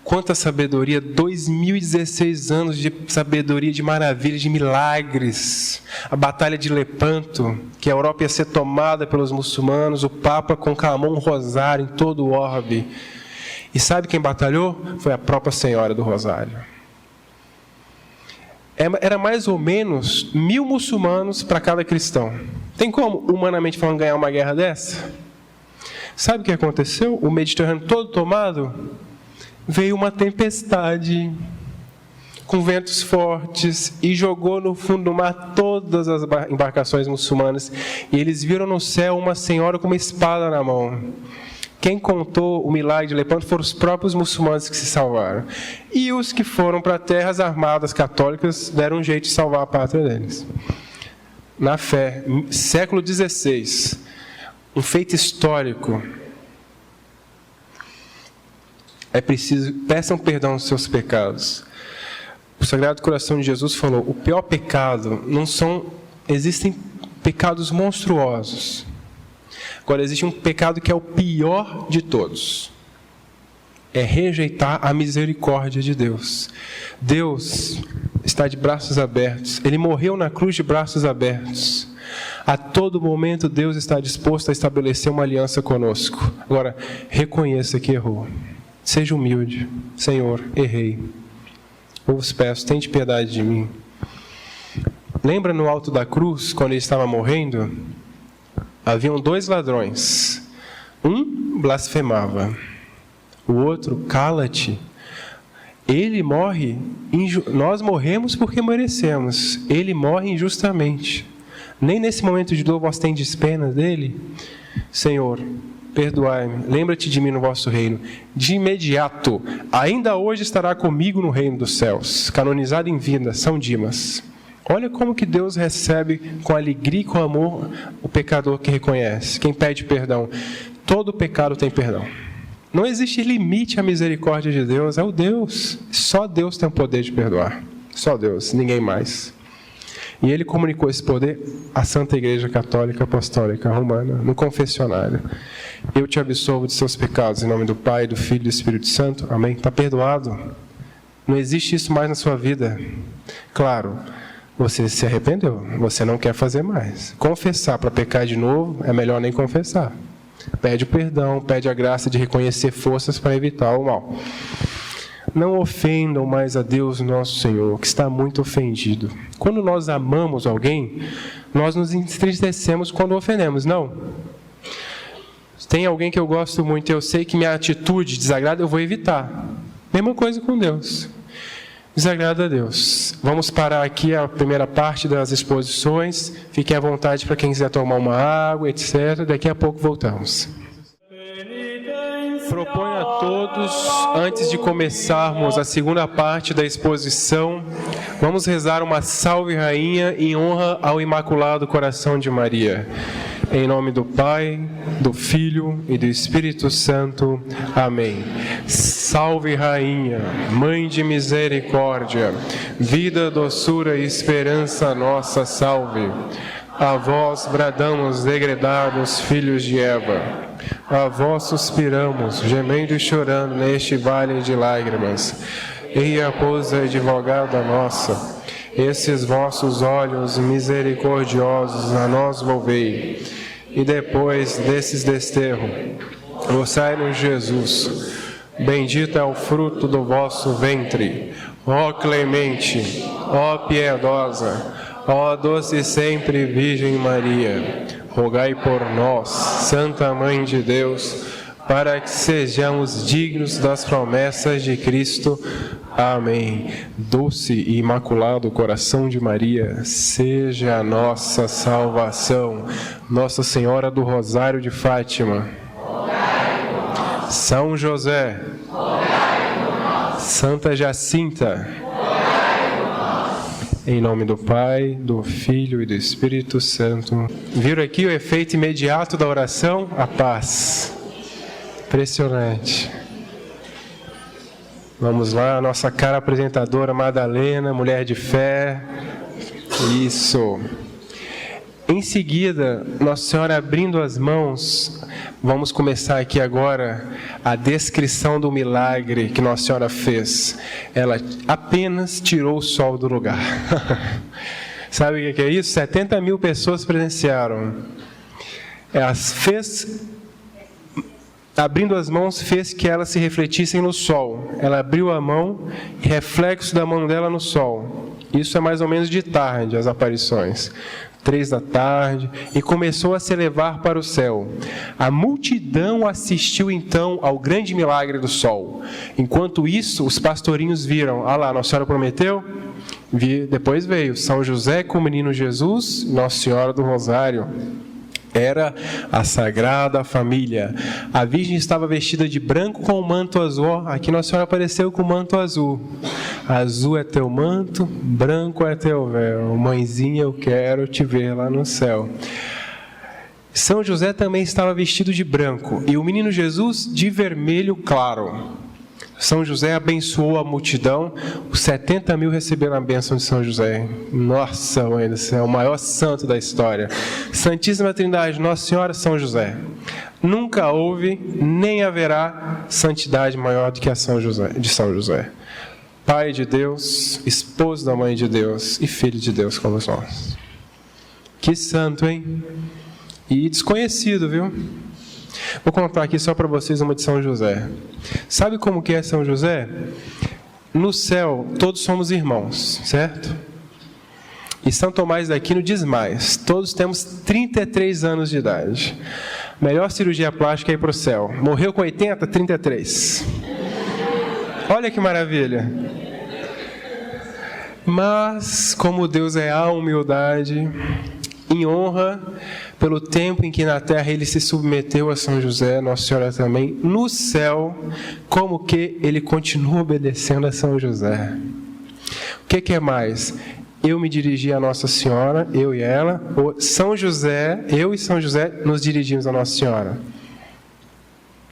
Quanta sabedoria, 2016 anos de sabedoria, de maravilhas, de milagres. A Batalha de Lepanto, que a Europa ia ser tomada pelos muçulmanos, o Papa conclamou um rosário em todo o orbe. E sabe quem batalhou? Foi a própria Senhora do Rosário. era mais ou menos 1.000 muçulmanos para cada cristão. Tem como, humanamente falando, ganhar uma guerra dessa? Sabe o que aconteceu? O Mediterrâneo todo tomado, veio uma tempestade com ventos fortes e jogou no fundo do mar todas as embarcações muçulmanas. E eles viram no céu uma senhora com uma espada na mão. Quem contou o milagre de Lepanto foram os próprios muçulmanos que se salvaram. E os que foram para terras armadas católicas deram um jeito de salvar a pátria deles. Na fé, século XVI, um feito histórico. É preciso, peçam perdão aos seus pecados. O Sagrado Coração de Jesus falou, o pior pecado existem pecados monstruosos. Agora, existe um pecado que é o pior de todos. É rejeitar a misericórdia de Deus. Deus está de braços abertos. Ele morreu na cruz de braços abertos. A todo momento, Deus está disposto a estabelecer uma aliança conosco. Agora, reconheça que errou. Seja humilde. Senhor, errei. Eu vos peço, tente piedade de mim. Lembra no alto da cruz, quando ele estava morrendo? Haviam 2 ladrões. Um blasfemava. O outro, cala-te. Ele morre, nós morremos porque merecemos. Ele morre injustamente. Nem nesse momento de dor vós tendes pena dele? Senhor, perdoai-me, lembra-te de mim no vosso reino. De imediato, ainda hoje estará comigo no reino dos céus. Canonizado em vida, São Dimas. Olha como que Deus recebe com alegria e com amor o pecador que reconhece. Quem pede perdão. Todo pecado tem perdão. Não existe limite à misericórdia de Deus. É o Deus. Só Deus tem o poder de perdoar. Só Deus, ninguém mais. E ele comunicou esse poder à Santa Igreja Católica Apostólica Romana, no confessionário. Eu te absolvo de seus pecados, em nome do Pai, do Filho e do Espírito Santo. Amém? Está perdoado. Não existe isso mais na sua vida. Claro, você se arrependeu, você não quer fazer mais. Confessar para pecar de novo, é melhor nem confessar. Pede o perdão, pede a graça de reconhecer forças para evitar o mal. Não ofendam mais a Deus nosso Senhor, que está muito ofendido. Quando nós amamos alguém, nós nos entristecemos quando ofendemos, não? Tem alguém que eu gosto muito, eu sei que minha atitude desagrada, eu vou evitar. Mesma coisa com Deus. Desagrada a Deus. Vamos parar aqui a primeira parte das exposições. Fiquem à vontade para quem quiser tomar uma água, etc. Daqui a pouco voltamos. Proponho a todos, antes de começarmos a segunda parte da exposição, vamos rezar uma Salve Rainha em honra ao Imaculado Coração de Maria. Em nome do Pai, do Filho e do Espírito Santo. Amém. Salve Rainha, Mãe de Misericórdia, vida, doçura e esperança nossa, salve. A vós bradamos, degredados filhos de Eva. A vós suspiramos, gemendo e chorando neste vale de lágrimas. Eia, pois, advogada nossa, esses vossos olhos misericordiosos a nós volvei. E depois desses desterros, roçai-nos Jesus. Bendito é o fruto do vosso ventre. Ó clemente, ó piedosa, ó doce sempre Virgem Maria, rogai por nós, Santa Mãe de Deus, para que sejamos dignos das promessas de Cristo. Amém. Doce e imaculado coração de Maria, seja a nossa salvação. Nossa Senhora do Rosário de Fátima, São José, Santa Jacinta, em nome do Pai, do Filho e do Espírito Santo. Viram aqui o efeito imediato da oração? A paz. Impressionante. Vamos lá, nossa cara apresentadora Madalena, mulher de fé. Isso. Em seguida, Nossa Senhora abrindo as mãos, vamos começar aqui agora a descrição do milagre que Nossa Senhora fez. Ela apenas tirou o sol do lugar. Sabe o que é isso? 70 mil pessoas presenciaram. Ela fez, abrindo as mãos, fez que elas se refletissem no sol. Ela abriu a mão, reflexo da mão dela no sol. Isso é mais ou menos de tarde, as aparições. 3 da tarde, e começou a se elevar para o céu. A multidão assistiu então ao grande milagre do sol. Enquanto isso, os pastorinhos viram, lá, Nossa Senhora prometeu? Depois veio São José com o menino Jesus, Nossa Senhora do Rosário. Era a Sagrada Família. A Virgem estava vestida de branco com um manto azul. Aqui Nossa Senhora apareceu com o manto azul. Azul é teu manto, branco é teu véu. Mãezinha, eu quero te ver lá no céu. São José também estava vestido de branco e o menino Jesus de vermelho claro. São José abençoou a multidão, os 70 mil receberam a bênção de São José. Nossa, mãe do céu, o maior santo da história. Santíssima Trindade, Nossa Senhora, São José. Nunca houve, nem haverá santidade maior do que a de São José. Pai de Deus, esposo da Mãe de Deus e filho de Deus como nós. Que santo, hein? E desconhecido, viu? Vou contar aqui só para vocês uma de São José. Sabe como que é São José? No céu, todos somos irmãos, certo? E São Tomás d'Aquino diz mais. Todos temos 33 anos de idade. Melhor cirurgia plástica é ir para o céu. Morreu com 80, 33. Olha que maravilha. Mas, como Deus é a humildade, em honra pelo tempo em que na terra ele se submeteu a São José, Nossa Senhora também, no céu, como que ele continua obedecendo a São José. O que é mais? Eu me dirigi a Nossa Senhora, eu e ela, ou São José, eu e São José nos dirigimos a Nossa Senhora.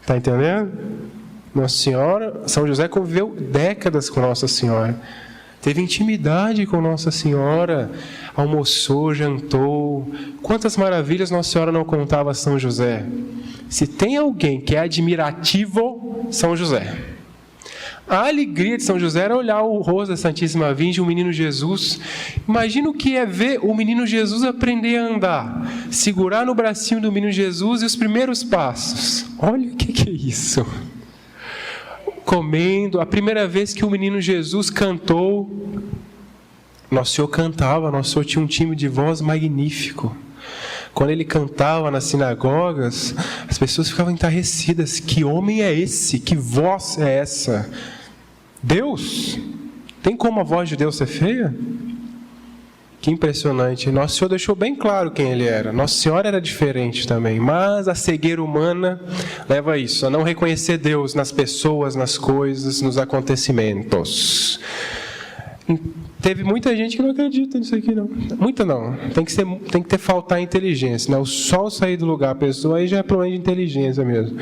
Está entendendo? Nossa Senhora, São José conviveu décadas com Nossa Senhora. Teve intimidade com Nossa Senhora, almoçou, jantou. Quantas maravilhas Nossa Senhora não contava a São José? Se tem alguém que é admirativo, São José. A alegria de São José era olhar o rosto da Santíssima Virgem, o menino Jesus. Imagina o que é ver o menino Jesus aprender a andar, segurar no bracinho do menino Jesus e os primeiros passos. Olha o que é isso. Comendo, a primeira vez que o menino Jesus cantou, Nosso Senhor cantava, Nosso Senhor tinha um timbre de voz magnífico. Quando ele cantava nas sinagogas, as pessoas ficavam entarrecidas. Que homem é esse? Que voz é essa? Deus? Tem como a voz de Deus ser feia? Que impressionante. Nosso Senhor deixou bem claro quem ele era. Nossa Senhora era diferente também. Mas a cegueira humana leva a isso, a não reconhecer Deus nas pessoas, nas coisas, nos acontecimentos. Teve muita gente que não acredita nisso aqui, não. Muita não. Tem que faltar inteligência. Né? O sol sair do lugar, a pessoa aí já é problema de inteligência mesmo.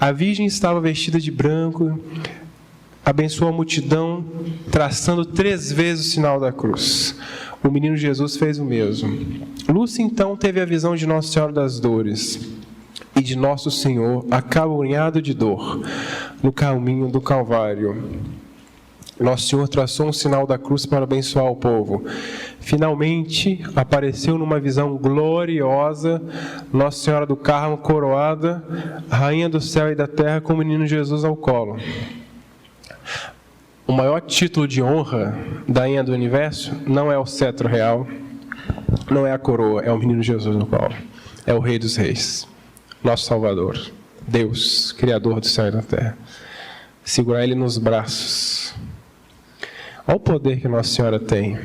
A Virgem estava vestida de branco, abençoou a multidão, traçando 3 vezes o sinal da cruz. O menino Jesus fez o mesmo. Lúcia, então, teve a visão de Nossa Senhora das Dores e de Nosso Senhor, acabrunhado de dor, no caminho do Calvário. Nosso Senhor traçou um sinal da cruz para abençoar o povo. Finalmente, apareceu numa visão gloriosa Nossa Senhora do Carmo coroada, Rainha do céu e da terra, com o menino Jesus ao colo. O maior título de honra da Rainha do Universo não é o cetro real, não é a coroa, é o menino Jesus no colo. É o Rei dos Reis, nosso Salvador, Deus, Criador do céu e da terra. Segurar ele nos braços. Olha o poder que Nossa Senhora tem.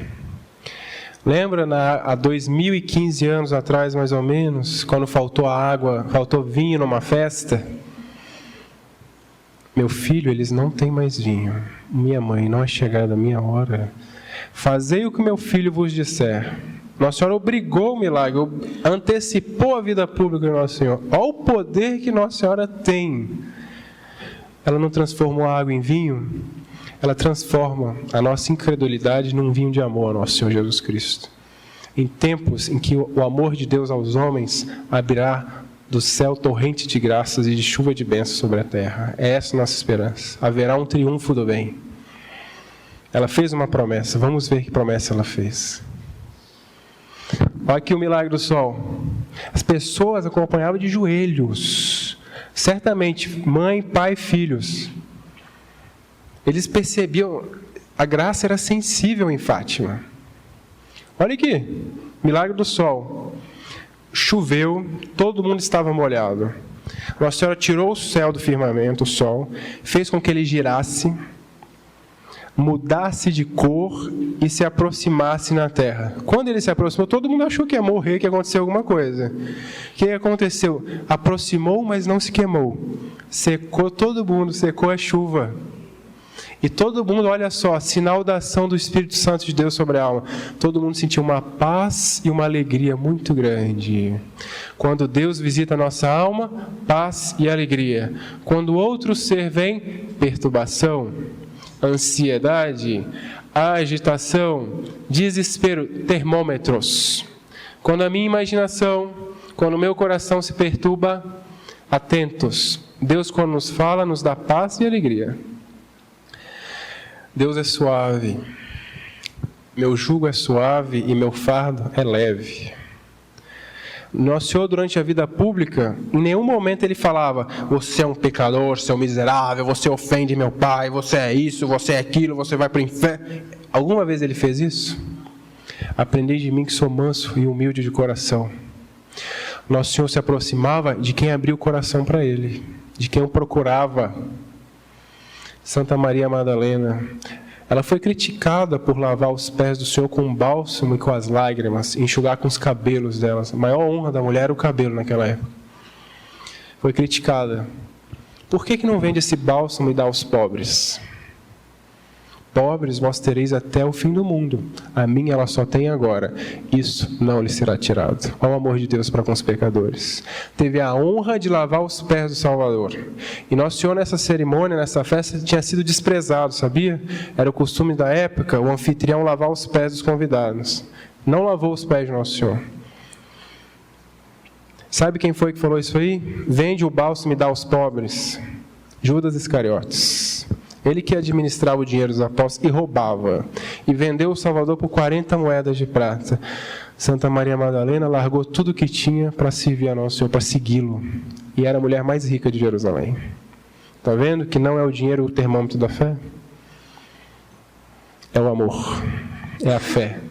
Lembra, há 2015 anos atrás, mais ou menos, quando faltou água, faltou vinho numa festa? Meu filho, eles não têm mais vinho. Minha mãe, não é chegada a minha hora. Fazei o que meu filho vos disser. Nossa Senhora obrigou o milagre, antecipou a vida pública de Nosso Senhor. Olha o poder que Nossa Senhora tem. Ela não transformou a água em vinho, ela transforma a nossa incredulidade num vinho de amor ao Nosso Senhor Jesus Cristo. Em tempos em que o amor de Deus aos homens abrirá do céu torrente de graças e de chuva de bênçãos sobre a terra. É essa a nossa esperança. Haverá um triunfo do bem. Ela fez uma promessa. Vamos ver que promessa ela fez. Olha aqui o milagre do sol. As pessoas acompanhavam de joelhos. Certamente, mãe, pai, filhos. Eles percebiam, A graça era sensível em Fátima. Olha aqui, milagre do sol. Choveu, todo mundo estava molhado. Nossa Senhora tirou o céu do firmamento, o sol, fez com que ele girasse, mudasse de cor e se aproximasse na terra. Quando ele se aproximou, todo mundo achou que ia morrer, que ia acontecer alguma coisa. O que aconteceu? Aproximou, mas não se queimou. Secou todo mundo, secou a chuva. E todo mundo, olha só, sinal da ação do Espírito Santo de Deus sobre a alma. Todo mundo sentiu uma paz e uma alegria muito grande. Quando Deus visita a nossa alma, paz e alegria. Quando outro ser vem, perturbação, ansiedade, agitação, desespero, termômetros. Quando a minha imaginação, quando o meu coração se perturba, atentos. Deus, quando nos fala, nos dá paz e alegria. Deus é suave, meu jugo é suave e meu fardo é leve. Nosso Senhor, durante a vida pública, em nenhum momento ele falava: você é um pecador, você é um miserável, você ofende meu pai, você é isso, você é aquilo, você vai para o inferno. Alguma vez ele fez isso? Aprendei de mim que sou manso e humilde de coração. Nosso Senhor se aproximava de quem abria o coração para ele, de quem o procurava. Santa Maria Madalena, ela foi criticada por lavar os pés do Senhor com bálsamo e com as lágrimas, enxugar com os cabelos dela. A maior honra da mulher era o cabelo naquela época. Foi criticada. Por que não vende esse bálsamo e dá aos pobres? Pobres vós tereis até o fim do mundo. A mim ela só tem agora. Isso não lhe será tirado. Olha o amor de Deus para com os pecadores. Teve a honra de lavar os pés do Salvador. E Nosso Senhor, nessa cerimônia, nessa festa, tinha sido desprezado, sabia? Era o costume da época, o anfitrião lavar os pés dos convidados. Não lavou os pés de Nosso Senhor. Sabe quem foi que falou isso aí? Vende o bálsamo e dá aos pobres. Judas Iscariotes. Ele que administrava o dinheiro dos apóstolos e roubava. E vendeu o Salvador por 40 moedas de prata. Santa Maria Madalena largou tudo o que tinha para servir a Nosso Senhor, para segui-lo. E era a mulher mais rica de Jerusalém. Está vendo que não é o dinheiro o termômetro da fé? É o amor. É a fé.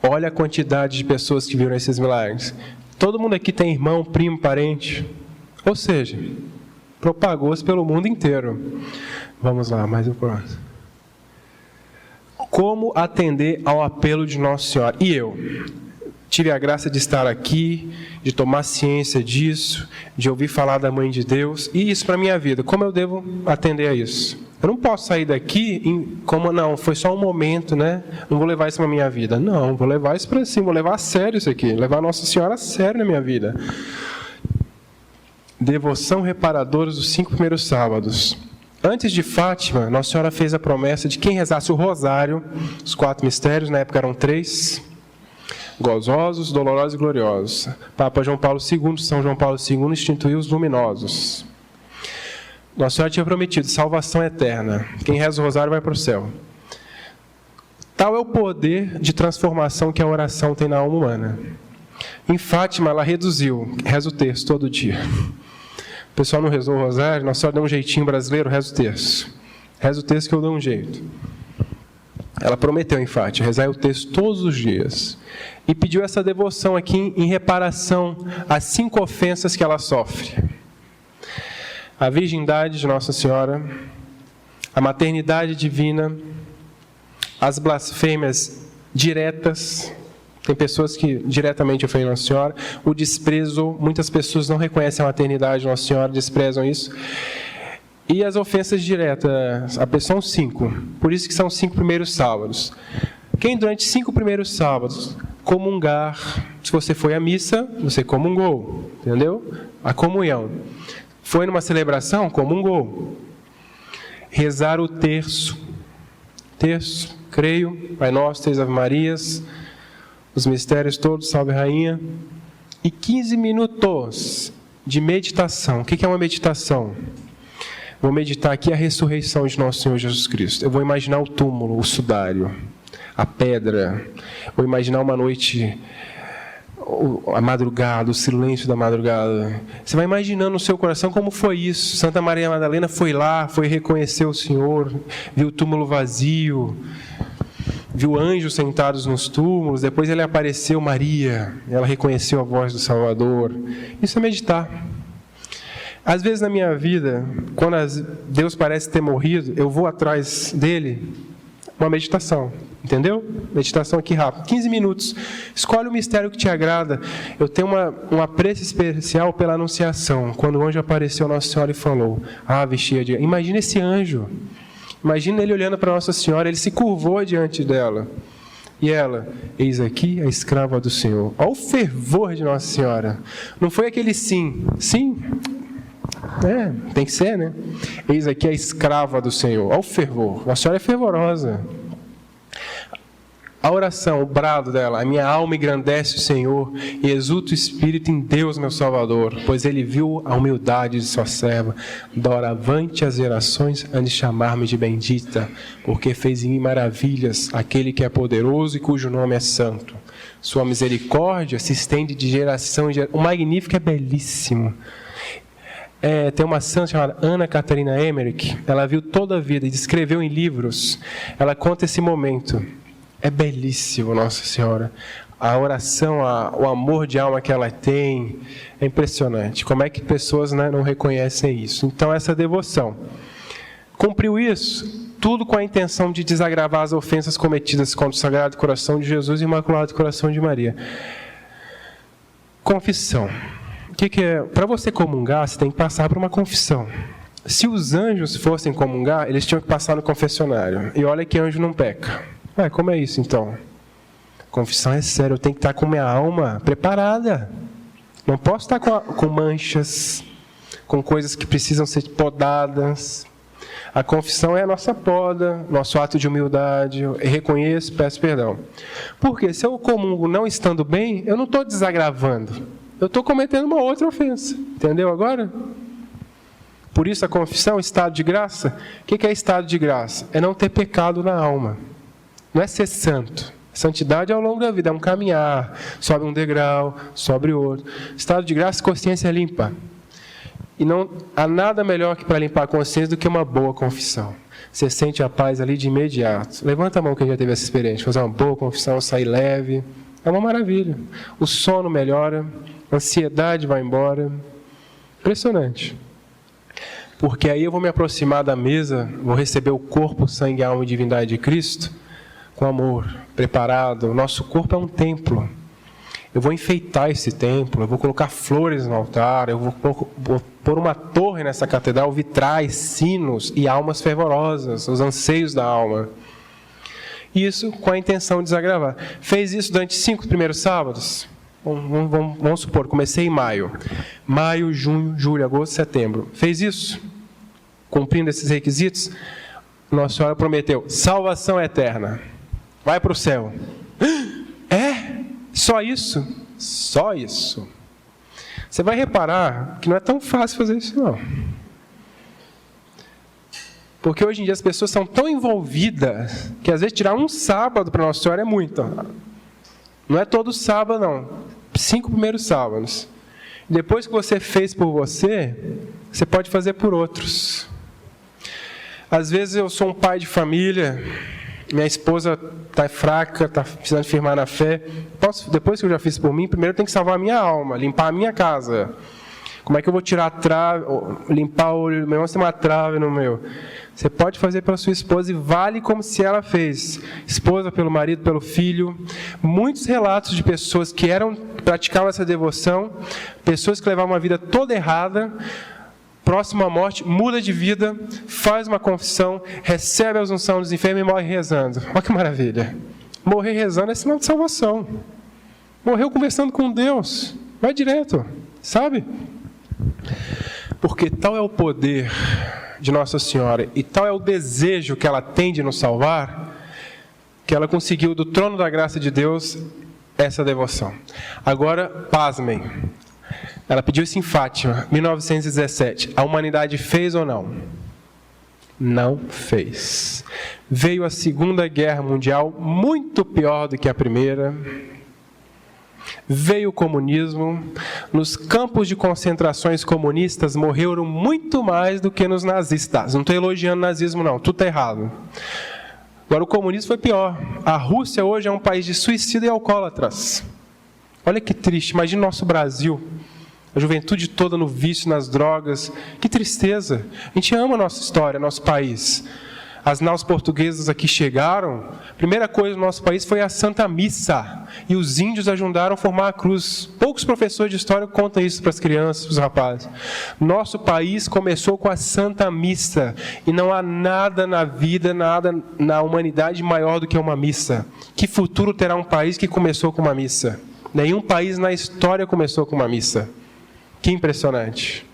Olha a quantidade de pessoas que viram esses milagres. Todo mundo aqui tem irmão, primo, parente. Ou seja, propagou-se pelo mundo inteiro. Vamos lá, mais um próximo. Como atender ao apelo de Nossa Senhora? E eu tive a graça de estar aqui, de tomar ciência disso, de ouvir falar da Mãe de Deus, e isso para a minha vida. Como eu devo atender a isso? Eu não posso sair daqui como, não, foi só um momento, né? Não vou levar isso para a minha vida. Não, vou levar isso para cima, vou levar a sério isso aqui, levar Nossa Senhora a sério na minha vida. Devoção reparadora dos 5 primeiros sábados. Antes de Fátima, Nossa Senhora fez a promessa de quem rezasse o rosário, os 4 mistérios, na época eram 3, gozosos, dolorosos e gloriosos. Papa João Paulo II, São João Paulo II, instituiu os luminosos. Nossa Senhora tinha prometido salvação eterna. Quem reza o rosário vai para o céu. Tal é o poder de transformação que a oração tem na alma humana. Em Fátima, ela reduziu, reza o terço todo dia. O pessoal não rezou o rosário, Nossa Senhora deu um jeitinho brasileiro, reza o terço. Reza o terço que eu dou um jeito. Ela prometeu em Fátima, rezar o terço todos os dias. E pediu essa devoção aqui em reparação às 5 ofensas que ela sofre. A virgindade de Nossa Senhora, a maternidade divina, as blasfêmias diretas. Tem pessoas que diretamente ofendem Nossa Senhora. O desprezo, muitas pessoas não reconhecem a maternidade de Nossa Senhora, desprezam isso. E as ofensas diretas, são 5. Por isso que são 5 primeiros sábados. Quem durante 5 primeiros sábados comungar, se você foi à missa, você comungou, entendeu? A comunhão. Foi numa celebração, comungou. Rezar o terço. Terço, creio, Pai Nosso, 3 Ave Marias, os mistérios todos, Salve Rainha, e 15 minutos de meditação. O que é uma meditação? Vou meditar aqui a ressurreição de Nosso Senhor Jesus Cristo. Eu vou imaginar o túmulo, o sudário, a pedra. Vou imaginar uma noite a madrugada, o silêncio da madrugada. Você vai imaginando no seu coração como foi isso. Santa Maria Madalena foi lá, foi reconhecer o Senhor, viu o túmulo vazio, viu anjos sentados nos túmulos, depois ele apareceu, Maria, ela reconheceu a voz do Salvador. Isso é meditar. Às vezes na minha vida, quando Deus parece ter morrido, eu vou atrás dele, uma meditação, entendeu? Meditação aqui rápido, 15 minutos. Escolhe o mistério que te agrada. Eu tenho um apreço especial pela Anunciação, quando o anjo apareceu, Nossa Senhora e falou, Ave cheia de... Imagina esse anjo, imagina ele olhando para Nossa Senhora, ele se curvou diante dela. E ela, eis aqui a escrava do Senhor. Olha o fervor de Nossa Senhora. Não foi aquele sim, tem que ser, né? Eis aqui a escrava do Senhor. Olha o fervor. Nossa Senhora é fervorosa. A oração, o brado dela, a minha alma engrandece o Senhor e exulta o Espírito em Deus, meu Salvador, pois Ele viu a humildade de sua serva. Doravante as gerações hão de chamar-me de bendita, porque fez em mim maravilhas aquele que é poderoso e cujo nome é santo. Sua misericórdia se estende de geração em geração. O Magnífico é belíssimo. Tem uma santa chamada Ana Catarina Emmerich, ela viu toda a vida e descreveu em livros. Ela conta esse momento. É belíssimo, Nossa Senhora. A oração, o amor de alma que ela tem, é impressionante. Como é que pessoas, né, não reconhecem isso? Então, essa devoção. Cumpriu isso, tudo com a intenção de desagravar as ofensas cometidas contra o Sagrado Coração de Jesus e o Imaculado Coração de Maria. Confissão. O que é? Para você comungar, você tem que passar por uma confissão. Se os anjos fossem comungar, eles tinham que passar no confessionário. E olha que anjo não peca. Como é isso então? Confissão é sério, eu tenho que estar com minha alma preparada. Não posso estar com manchas, com coisas que precisam ser podadas. A confissão é a nossa poda, nosso ato de humildade. Eu reconheço, peço perdão. Porque se eu comungo não estando bem, eu não estou desagravando. Eu estou cometendo uma outra ofensa. Entendeu agora? Por isso a confissão, estado de graça. O que é estado de graça? É não ter pecado na alma. Não é ser santo. Santidade é ao longo da vida, é um caminhar. Sobe um degrau, sobe outro. Estado de graça, consciência limpa. E não há nada melhor que para limpar a consciência do que uma boa confissão. Você sente a paz ali de imediato. Levanta a mão quem já teve essa experiência. Fazer uma boa confissão, sair leve. É uma maravilha. O sono melhora, a ansiedade vai embora. Impressionante. Porque aí eu vou me aproximar da mesa, vou receber o corpo, sangue, alma e divindade de Cristo, com amor, preparado. O nosso corpo é um templo. Eu vou enfeitar esse templo, eu vou colocar flores no altar, eu vou pôr uma torre nessa catedral, vitrais, sinos e almas fervorosas, os anseios da alma. Isso com a intenção de desagravar. Fez isso durante 5 primeiros sábados? Vamos supor, comecei em maio. Maio, junho, julho, agosto, setembro. Fez isso? Cumprindo esses requisitos? Nossa Senhora prometeu salvação eterna. Vai para o céu. Só isso? Só isso. Você vai reparar que não é tão fácil fazer isso, não. Porque hoje em dia as pessoas são tão envolvidas que às vezes tirar um sábado para Nossa Senhora é muito. Não é todo sábado, não. 5 primeiros sábados. Depois que você fez por você, você pode fazer por outros. Às vezes eu sou um pai de família, minha esposa está fraca, está precisando firmar na fé. Depois que eu já fiz por mim, primeiro eu tenho que salvar a minha alma, limpar a minha casa. Como é que eu vou tirar a trave, limpar o olho? Meu irmão tem uma trave no meu. Você pode fazer pela sua esposa e vale como se ela fez. Esposa pelo marido, pelo filho. Muitos relatos de pessoas que praticavam essa devoção, pessoas que levavam uma vida toda errada, próximo à morte, muda de vida, faz uma confissão, recebe a unção dos enfermos e morre rezando. Olha que maravilha. Morrer rezando é sinal de salvação. Morreu conversando com Deus. Vai direto, sabe? Porque tal é o poder de Nossa Senhora e tal é o desejo que ela tem de nos salvar, que ela conseguiu do trono da graça de Deus essa devoção. Agora, pasmem. Ela pediu isso em Fátima, 1917. A humanidade fez ou não? Não fez. Veio a Segunda Guerra Mundial, muito pior do que a primeira. Veio o comunismo, nos campos de concentrações comunistas morreram muito mais do que nos nazistas. Não estou elogiando o nazismo não, tudo está errado. Agora o comunismo foi pior. A Rússia hoje é um país de suicida e alcoólatras. Olha que triste, imagina o nosso Brasil, a juventude toda no vício, nas drogas. Que tristeza. A gente ama a nossa história, nosso país. As naus portuguesas aqui chegaram, a primeira coisa no nosso país foi a Santa Missa. E os índios ajudaram a formar a cruz. Poucos professores de história contam isso para as crianças, para os rapazes. Nosso país começou com a Santa Missa. E não há nada na vida, nada na humanidade maior do que uma missa. Que futuro terá um país que começou com uma missa? Nenhum país na história começou com uma missa. Que impressionante.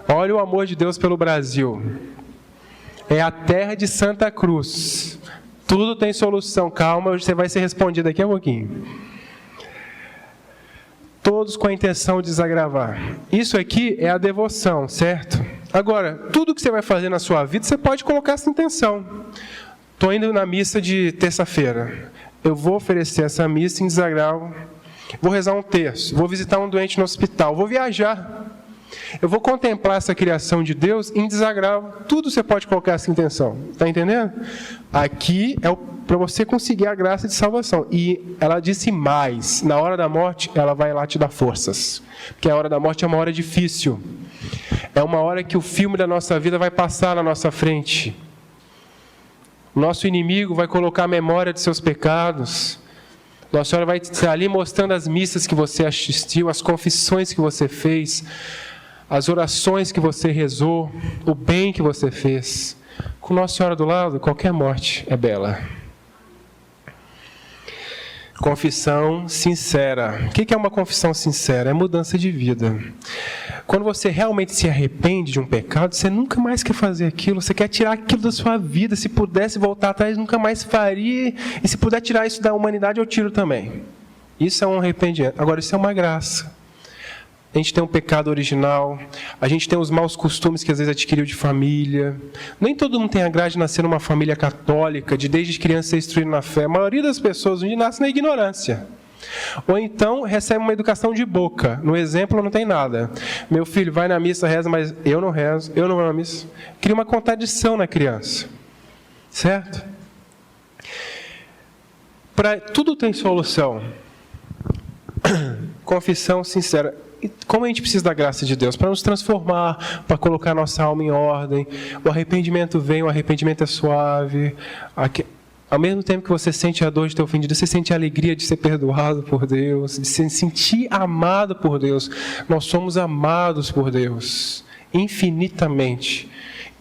Olha o amor de Deus pelo Brasil. É a terra de Santa Cruz. Tudo tem solução. Calma, você vai ser respondido daqui a pouquinho. Todos com a intenção de desagravar. Isso aqui é a devoção, certo? Agora, tudo que você vai fazer na sua vida, você pode colocar essa intenção. Estou indo na missa de terça-feira. Eu vou oferecer essa missa em desagravo. Vou rezar um terço. Vou visitar um doente no hospital. Vou viajar. Eu vou contemplar essa criação de Deus em desagravo. Tudo você pode colocar essa intenção. Está entendendo? Aqui é para você conseguir a graça de salvação. E ela disse mais. Na hora da morte, ela vai lá te dar forças. Porque a hora da morte é uma hora difícil. É uma hora que o filme da nossa vida vai passar na nossa frente. O nosso inimigo vai colocar a memória de seus pecados. Nossa Senhora vai estar ali mostrando as missas que você assistiu, as confissões que você fez, as orações que você rezou, o bem que você fez. Com Nossa Senhora do lado, qualquer morte é bela. Confissão sincera. O que é uma confissão sincera? É mudança de vida. Quando você realmente se arrepende de um pecado, você nunca mais quer fazer aquilo, você quer tirar aquilo da sua vida. Se pudesse voltar atrás, nunca mais faria. E se puder tirar isso da humanidade, eu tiro também. Isso é um arrependimento. Agora, isso é uma graça. A gente tem um pecado original, a gente tem os maus costumes que às vezes adquiriu de família. Nem todo mundo tem a graça de nascer numa família católica, de desde criança ser instruído na fé. A maioria das pessoas hoje nasce na ignorância. Ou então recebe uma educação de boca. No exemplo não tem nada. Meu filho vai na missa, reza, mas eu não rezo, eu não vou na missa. Cria uma contradição na criança. Certo? Para tudo tem solução. Confissão sincera. Como a gente precisa da graça de Deus? Para nos transformar, para colocar nossa alma em ordem. O arrependimento vem, o arrependimento é suave. Ao mesmo tempo que você sente a dor de ter ofendido, você sente a alegria de ser perdoado por Deus, de se sentir amado por Deus. Nós somos amados por Deus, infinitamente.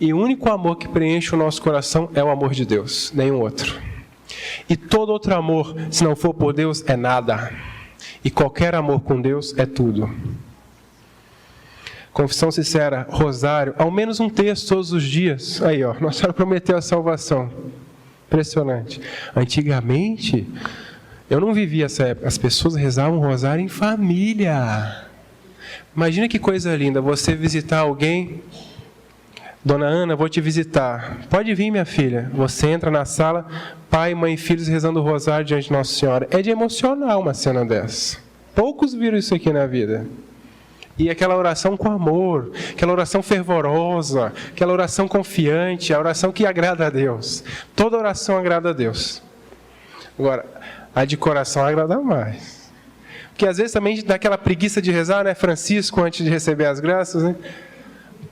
E o único amor que preenche o nosso coração é o amor de Deus, nenhum outro. E todo outro amor, se não for por Deus, é nada. E qualquer amor com Deus é tudo. Confissão sincera, rosário, ao menos um terço todos os dias. Aí, ó, Nossa Senhora prometeu a salvação. Impressionante. Antigamente, eu não vivia essa época. As pessoas rezavam o rosário em família. Imagina que coisa linda, você visitar alguém. Dona Ana, vou te visitar. Pode vir, minha filha. Você entra na sala, pai, mãe e filhos rezando o rosário diante de Nossa Senhora. É de emocionar uma cena dessa. Poucos viram isso aqui na vida. E aquela oração com amor, aquela oração fervorosa, aquela oração confiante, a oração que agrada a Deus. Toda oração agrada a Deus. Agora, a de coração agrada mais. Porque às vezes também dá aquela preguiça de rezar, né? Francisco, antes de receber as graças, né?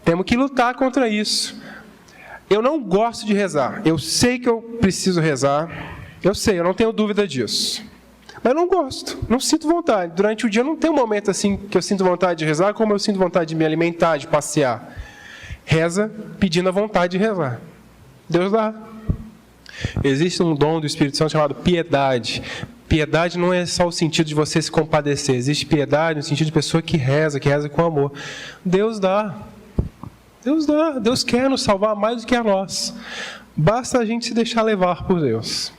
Temos que lutar contra isso. Eu não gosto de rezar. Eu sei que eu preciso rezar. Eu sei, eu não tenho dúvida disso. Mas eu não gosto, não sinto vontade. Durante o dia não tem um momento assim que eu sinto vontade de rezar, como eu sinto vontade de me alimentar, de passear. Reza pedindo a vontade de rezar. Deus dá. Existe um dom do Espírito Santo chamado piedade. Piedade não é só o sentido de você se compadecer. Existe piedade no sentido de pessoa que reza com amor. Deus dá. Deus dá. Deus quer nos salvar mais do que a nós. Basta a gente se deixar levar por Deus.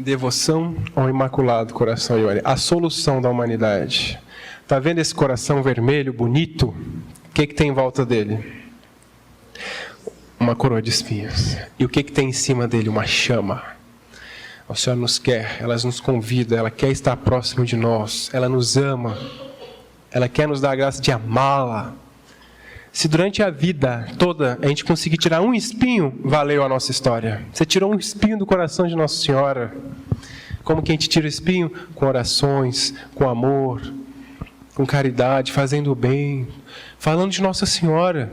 Devoção ao Imaculado Coração Ioane, a solução da humanidade. Está vendo esse coração vermelho, bonito? O que tem em volta dele? uma coroa de espinhos. E o que tem em cima dele? Uma chama. O Senhor nos quer, ela nos convida, ela quer estar próximo de nós, ela nos ama, ela quer nos dar a graça de amá-la. Se durante a vida toda a gente conseguir tirar um espinho, valeu a nossa história. Você tirou um espinho do coração de Nossa Senhora. Como que a gente tira o espinho? Com orações, com amor, com caridade, fazendo o bem, falando de Nossa Senhora.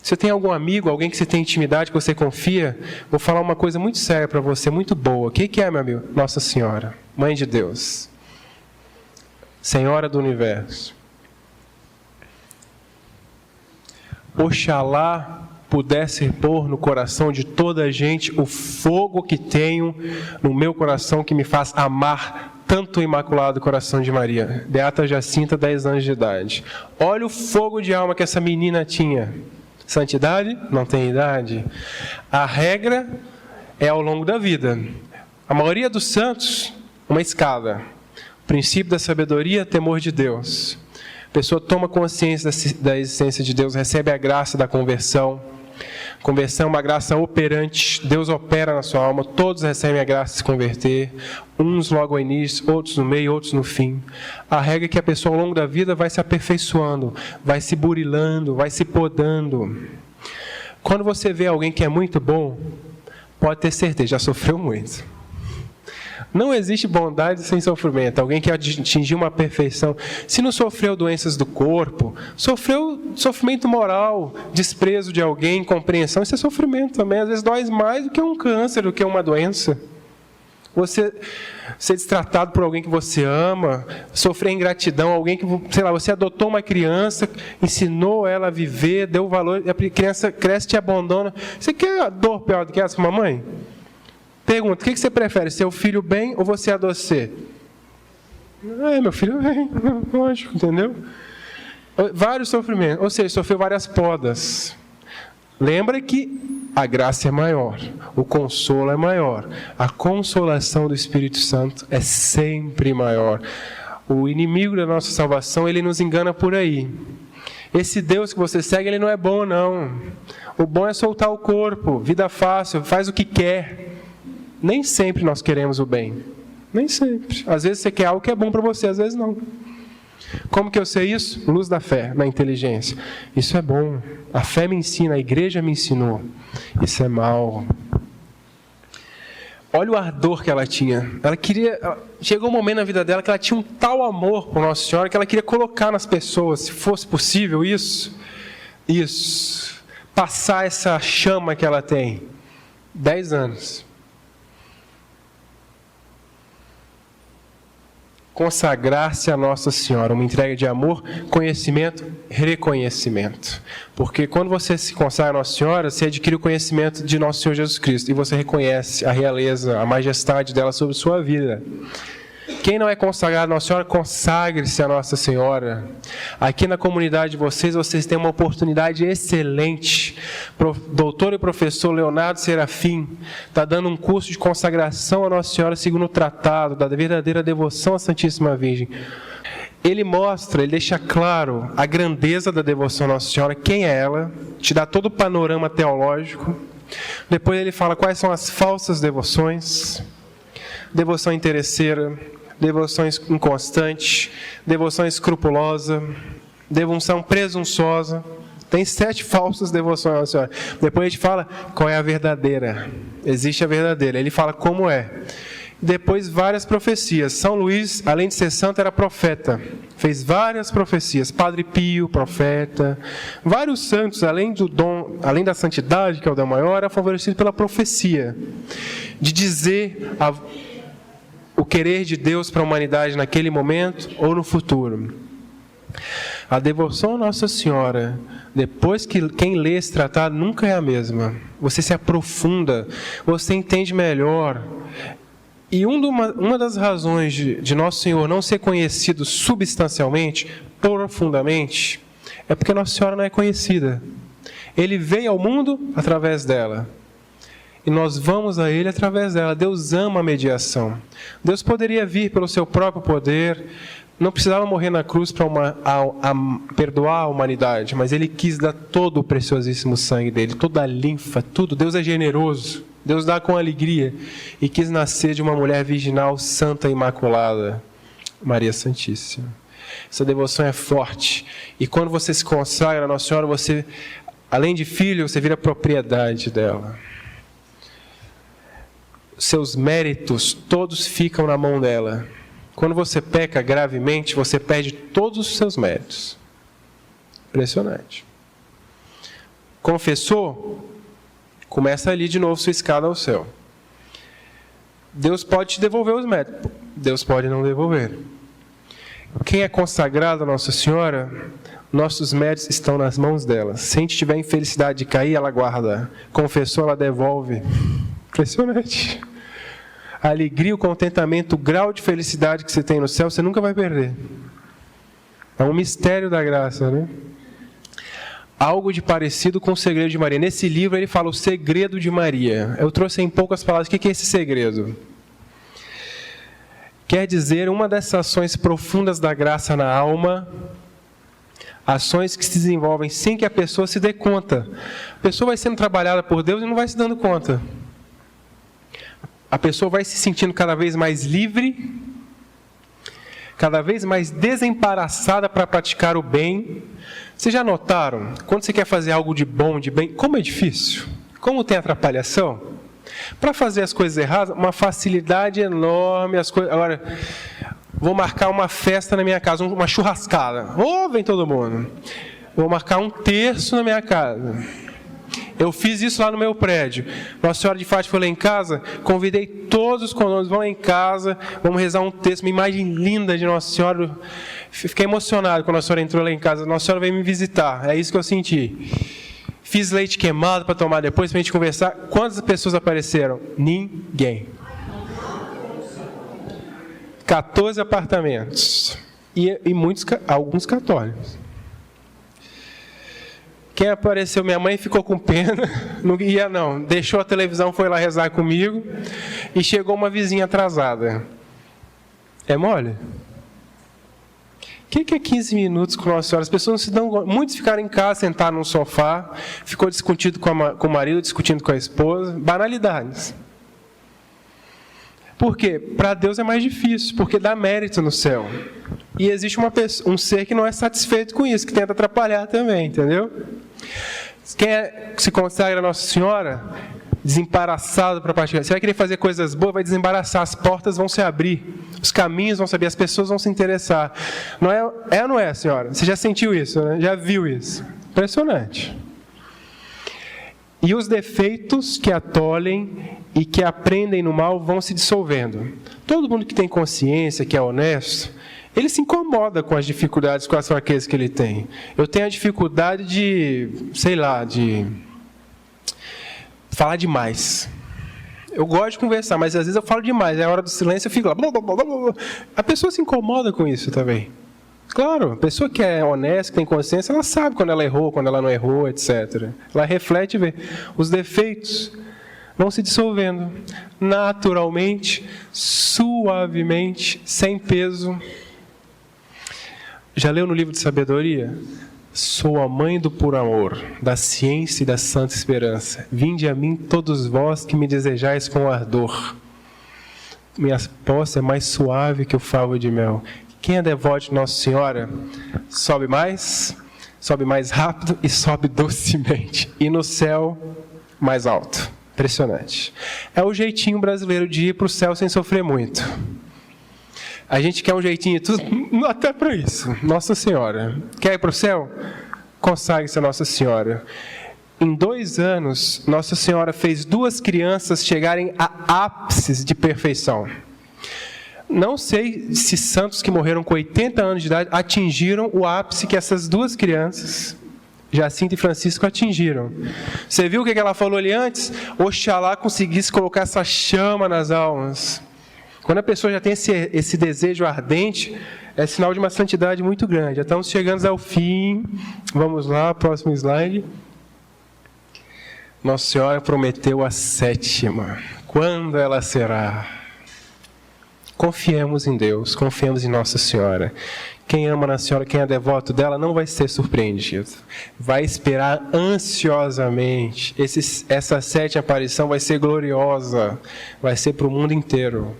Você tem algum amigo, alguém que você tem intimidade, que você confia? Vou falar uma coisa muito séria para você, muito boa. O que é, meu amigo? Nossa Senhora, Mãe de Deus, Senhora do Universo. Oxalá pudesse pôr no coração de toda a gente o fogo que tenho no meu coração, que me faz amar tanto o Imaculado Coração de Maria. Beata Jacinta, 10 anos de idade. Olha o fogo de alma que essa menina tinha. Santidade? Não tem idade. A regra é ao longo da vida. A maioria dos santos, uma escada. O princípio da sabedoria, temor de Deus. A pessoa toma consciência da existência de Deus, recebe a graça da conversão. Conversão é uma graça operante. Deus opera na sua alma. Todos recebem a graça de se converter. Uns logo ao início, outros no meio, outros no fim. A regra é que a pessoa ao longo da vida vai se aperfeiçoando, vai se burilando, vai se podando. Quando você vê alguém que é muito bom, pode ter certeza, já sofreu muito. Não existe bondade sem sofrimento. Alguém que atingiu uma perfeição, se não sofreu doenças do corpo, sofreu sofrimento moral, desprezo de alguém, incompreensão, isso é sofrimento também. Às vezes dói mais do que um câncer, do que uma doença. Você ser destratado por alguém que você ama, sofrer ingratidão, alguém que, sei lá, você adotou uma criança, ensinou ela a viver, deu valor, a criança cresce e te abandona. Você quer dor pior do que essa, mamãe? Pergunta, o que você prefere, ser o filho bem ou você adocer? Meu filho bem, lógico, entendeu? Vários sofrimentos, ou seja, sofreu várias podas. Lembra que a graça é maior, o consolo é maior, a consolação do Espírito Santo é sempre maior. O inimigo da nossa salvação, ele nos engana por aí. Esse Deus que você segue, ele não é bom, não. O bom é soltar o corpo, vida fácil, faz o que quer. Nem sempre nós queremos o bem. Nem sempre. Às vezes você quer algo que é bom para você, às vezes não. Como que eu sei isso? Luz da fé, na inteligência. Isso é bom. A fé me ensina, a igreja me ensinou. Isso é mal. Olha o ardor que ela tinha. Chegou um momento na vida dela que ela tinha um tal amor por Nossa Senhora que ela queria colocar nas pessoas, se fosse possível isso. Passar essa chama que ela tem. 10 anos. Consagrar-se a Nossa Senhora, uma entrega de amor, conhecimento, reconhecimento. Porque quando você se consagra a Nossa Senhora, você adquire o conhecimento de Nosso Senhor Jesus Cristo e você reconhece a realeza, a majestade dela sobre sua vida. Quem não é consagrado a Nossa Senhora, consagre-se a Nossa Senhora. Aqui na comunidade de vocês têm uma oportunidade excelente. Doutor e professor Leonardo Serafim está dando um curso de consagração a Nossa Senhora segundo o tratado da verdadeira devoção à Santíssima Virgem. Ele deixa claro a grandeza da devoção à Nossa Senhora, quem é ela, te dá todo o panorama teológico. Depois ele fala quais são as falsas devoções, devoção interesseira, devoção inconstante, devoção escrupulosa, devoção presunçosa. Tem 7 falsas devoções à Nossa Senhora. Depois a gente fala qual é a verdadeira. Existe a verdadeira. Ele fala como é. Depois várias profecias. São Luís, além de ser santo, era profeta. Fez várias profecias. Padre Pio, profeta. Vários santos, além do dom, além da santidade, que é o dom maior, era favorecido pela profecia. De dizer o querer de Deus para a humanidade naquele momento ou no futuro. A devoção à Nossa Senhora, depois que quem lê esse tratado, nunca é a mesma. Você se aprofunda, você entende melhor. E uma das razões de Nosso Senhor não ser conhecido substancialmente, profundamente, é porque Nossa Senhora não é conhecida. Ele veio ao mundo através dela. E nós vamos a Ele através dela. Deus ama a mediação. Deus poderia vir pelo seu próprio poder, não precisava morrer na cruz para perdoar a humanidade, mas ele quis dar todo o preciosíssimo sangue dele, toda a linfa, tudo. Deus é generoso, Deus dá com alegria, e quis nascer de uma mulher virginal, santa e imaculada, Maria Santíssima. Essa devoção é forte, e quando você se consagra a Nossa Senhora, você, além de filho, você vira propriedade dela. Seus méritos todos ficam na mão dela. Quando você peca gravemente, você perde todos os seus méritos. Impressionante. Confessou? Começa ali de novo sua escada ao céu. Deus pode te devolver os méritos. Deus pode não devolver. Quem é consagrado a Nossa Senhora, nossos méritos estão nas mãos dela. Se a gente tiver infelicidade de cair, ela guarda. Confessou, ela devolve. Impressionante. A alegria, o contentamento, o grau de felicidade que você tem no céu, você nunca vai perder. É um mistério da graça, né? Algo de parecido com o segredo de Maria. Nesse livro ele fala o segredo de Maria. Eu trouxe em poucas palavras. O que é esse segredo? Quer dizer, uma dessas ações profundas da graça na alma, ações que se desenvolvem sem que a pessoa se dê conta. A pessoa vai sendo trabalhada por Deus e não vai se dando conta. A pessoa vai se sentindo cada vez mais livre, cada vez mais desembaraçada para praticar o bem. Vocês já notaram? Quando você quer fazer algo de bom, de bem, como é difícil? Como tem atrapalhação? Para fazer as coisas erradas, uma facilidade enorme. Agora, vou marcar uma festa na minha casa, uma churrascada. Vem todo mundo. Vou marcar um terço na minha casa. Eu fiz isso lá no meu prédio. Nossa Senhora de Fátima foi lá em casa, convidei todos os condôminos, vão lá em casa, vamos rezar um texto, uma imagem linda de Nossa Senhora. Fiquei emocionado quando a Senhora entrou lá em casa. Nossa Senhora veio me visitar, é isso que eu senti. Fiz leite queimado para tomar depois, para a gente conversar. Quantas pessoas apareceram? Ninguém. 14 apartamentos. E alguns católicos. Quem apareceu? Minha mãe ficou com pena, não ia não, deixou a televisão, foi lá rezar comigo, e chegou uma vizinha atrasada. É mole? O que é 15 minutos com Nossa Senhora? As pessoas não se dão... Muitos ficaram em casa, sentaram num sofá, ficou discutindo com o marido, discutindo com a esposa, banalidades. Por quê? Para Deus é mais difícil, porque dá mérito no céu. E existe um ser que não é satisfeito com isso, que tenta atrapalhar também, entendeu? Quem se consagra a Nossa Senhora, desembaraçado para praticar, você vai querer fazer coisas boas, vai desembaraçar, as portas vão se abrir, os caminhos vão se abrir, as pessoas vão se interessar. Não é ou não é, senhora? Você já sentiu isso, né? Já viu isso? Impressionante. E os defeitos que atolem e que aprendem no mal vão se dissolvendo. Todo mundo que tem consciência, que é honesto, ele se incomoda com as dificuldades, com as fraquezas que ele tem. Eu tenho a dificuldade de falar demais. Eu gosto de conversar, mas às vezes eu falo demais. É a hora do silêncio, eu fico lá. Blá, blá, blá, blá. A pessoa se incomoda com isso também. Claro, a pessoa que é honesta, que tem consciência, ela sabe quando ela errou, quando ela não errou, etc. Ela reflete e vê. Os defeitos vão se dissolvendo naturalmente, suavemente, sem peso. Já leu no livro de sabedoria? Sou a mãe do puro amor, da ciência e da santa esperança. Vinde a mim todos vós que me desejais com ardor. Minha posse é mais suave que o favo de mel. Quem é devoto de Nossa Senhora, sobe mais rápido e sobe docemente. E no céu, mais alto. Impressionante. É o jeitinho brasileiro de ir para o céu sem sofrer muito. A gente quer um jeitinho e tudo, até para isso. Nossa Senhora. Quer ir para o céu? Consagre-se a Nossa Senhora. Em 2 anos, Nossa Senhora fez 2 crianças chegarem a ápices de perfeição. Não sei se santos que morreram com 80 anos de idade atingiram o ápice que essas 2 crianças, Jacinta e Francisco, atingiram. Você viu o que ela falou ali antes? Oxalá conseguisse colocar essa chama nas almas. Quando a pessoa já tem esse desejo ardente, é sinal de uma santidade muito grande. Já estamos chegando ao fim. Vamos lá, próximo slide. Nossa Senhora prometeu a 7ª. Quando ela será? Confiemos em Deus, confiemos em Nossa Senhora. Quem ama Nossa Senhora, quem é devoto dela, não vai ser surpreendido. Vai esperar ansiosamente. Essa 7ª aparição vai ser gloriosa. Vai ser para o mundo inteiro.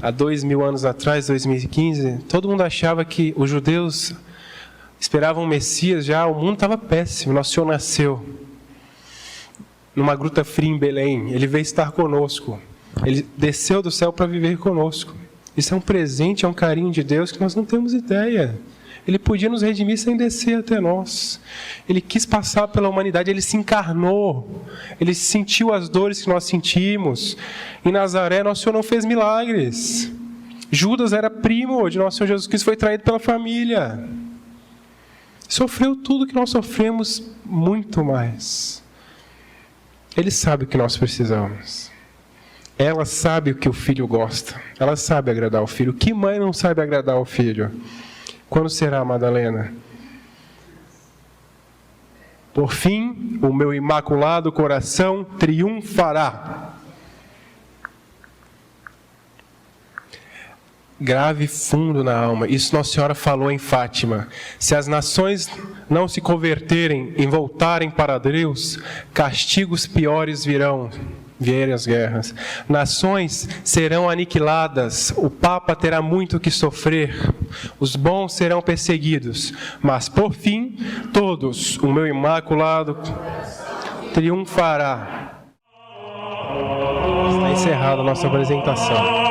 Há 2000 anos atrás, 2015, todo mundo achava que os judeus esperavam o Messias já, o mundo estava péssimo. Nosso Senhor nasceu numa gruta fria em Belém. Ele veio estar conosco. Ele desceu do céu para viver conosco. Isso é um presente, é um carinho de Deus que nós não temos ideia. Ele podia nos redimir sem descer até nós. Ele quis passar pela humanidade, ele se encarnou. Ele sentiu as dores que nós sentimos. Em Nazaré, Nosso Senhor não fez milagres. Judas era primo de Nosso Senhor Jesus Cristo, foi traído pela família. Sofreu tudo que nós sofremos, muito mais. Ele sabe o que nós precisamos. Ela sabe o que o filho gosta. Ela sabe agradar o filho. Que mãe não sabe agradar o filho? Quando será, Madalena? Por fim, o meu imaculado coração triunfará. Grave fundo na alma. Isso Nossa Senhora falou em Fátima. Se as nações não se converterem e voltarem para Deus, castigos piores virão. Vierem as guerras. Nações serão aniquiladas. O Papa terá muito o que sofrer. Os bons serão perseguidos. Mas, por fim, todos, o meu imaculado triunfará. Está encerrada a nossa apresentação.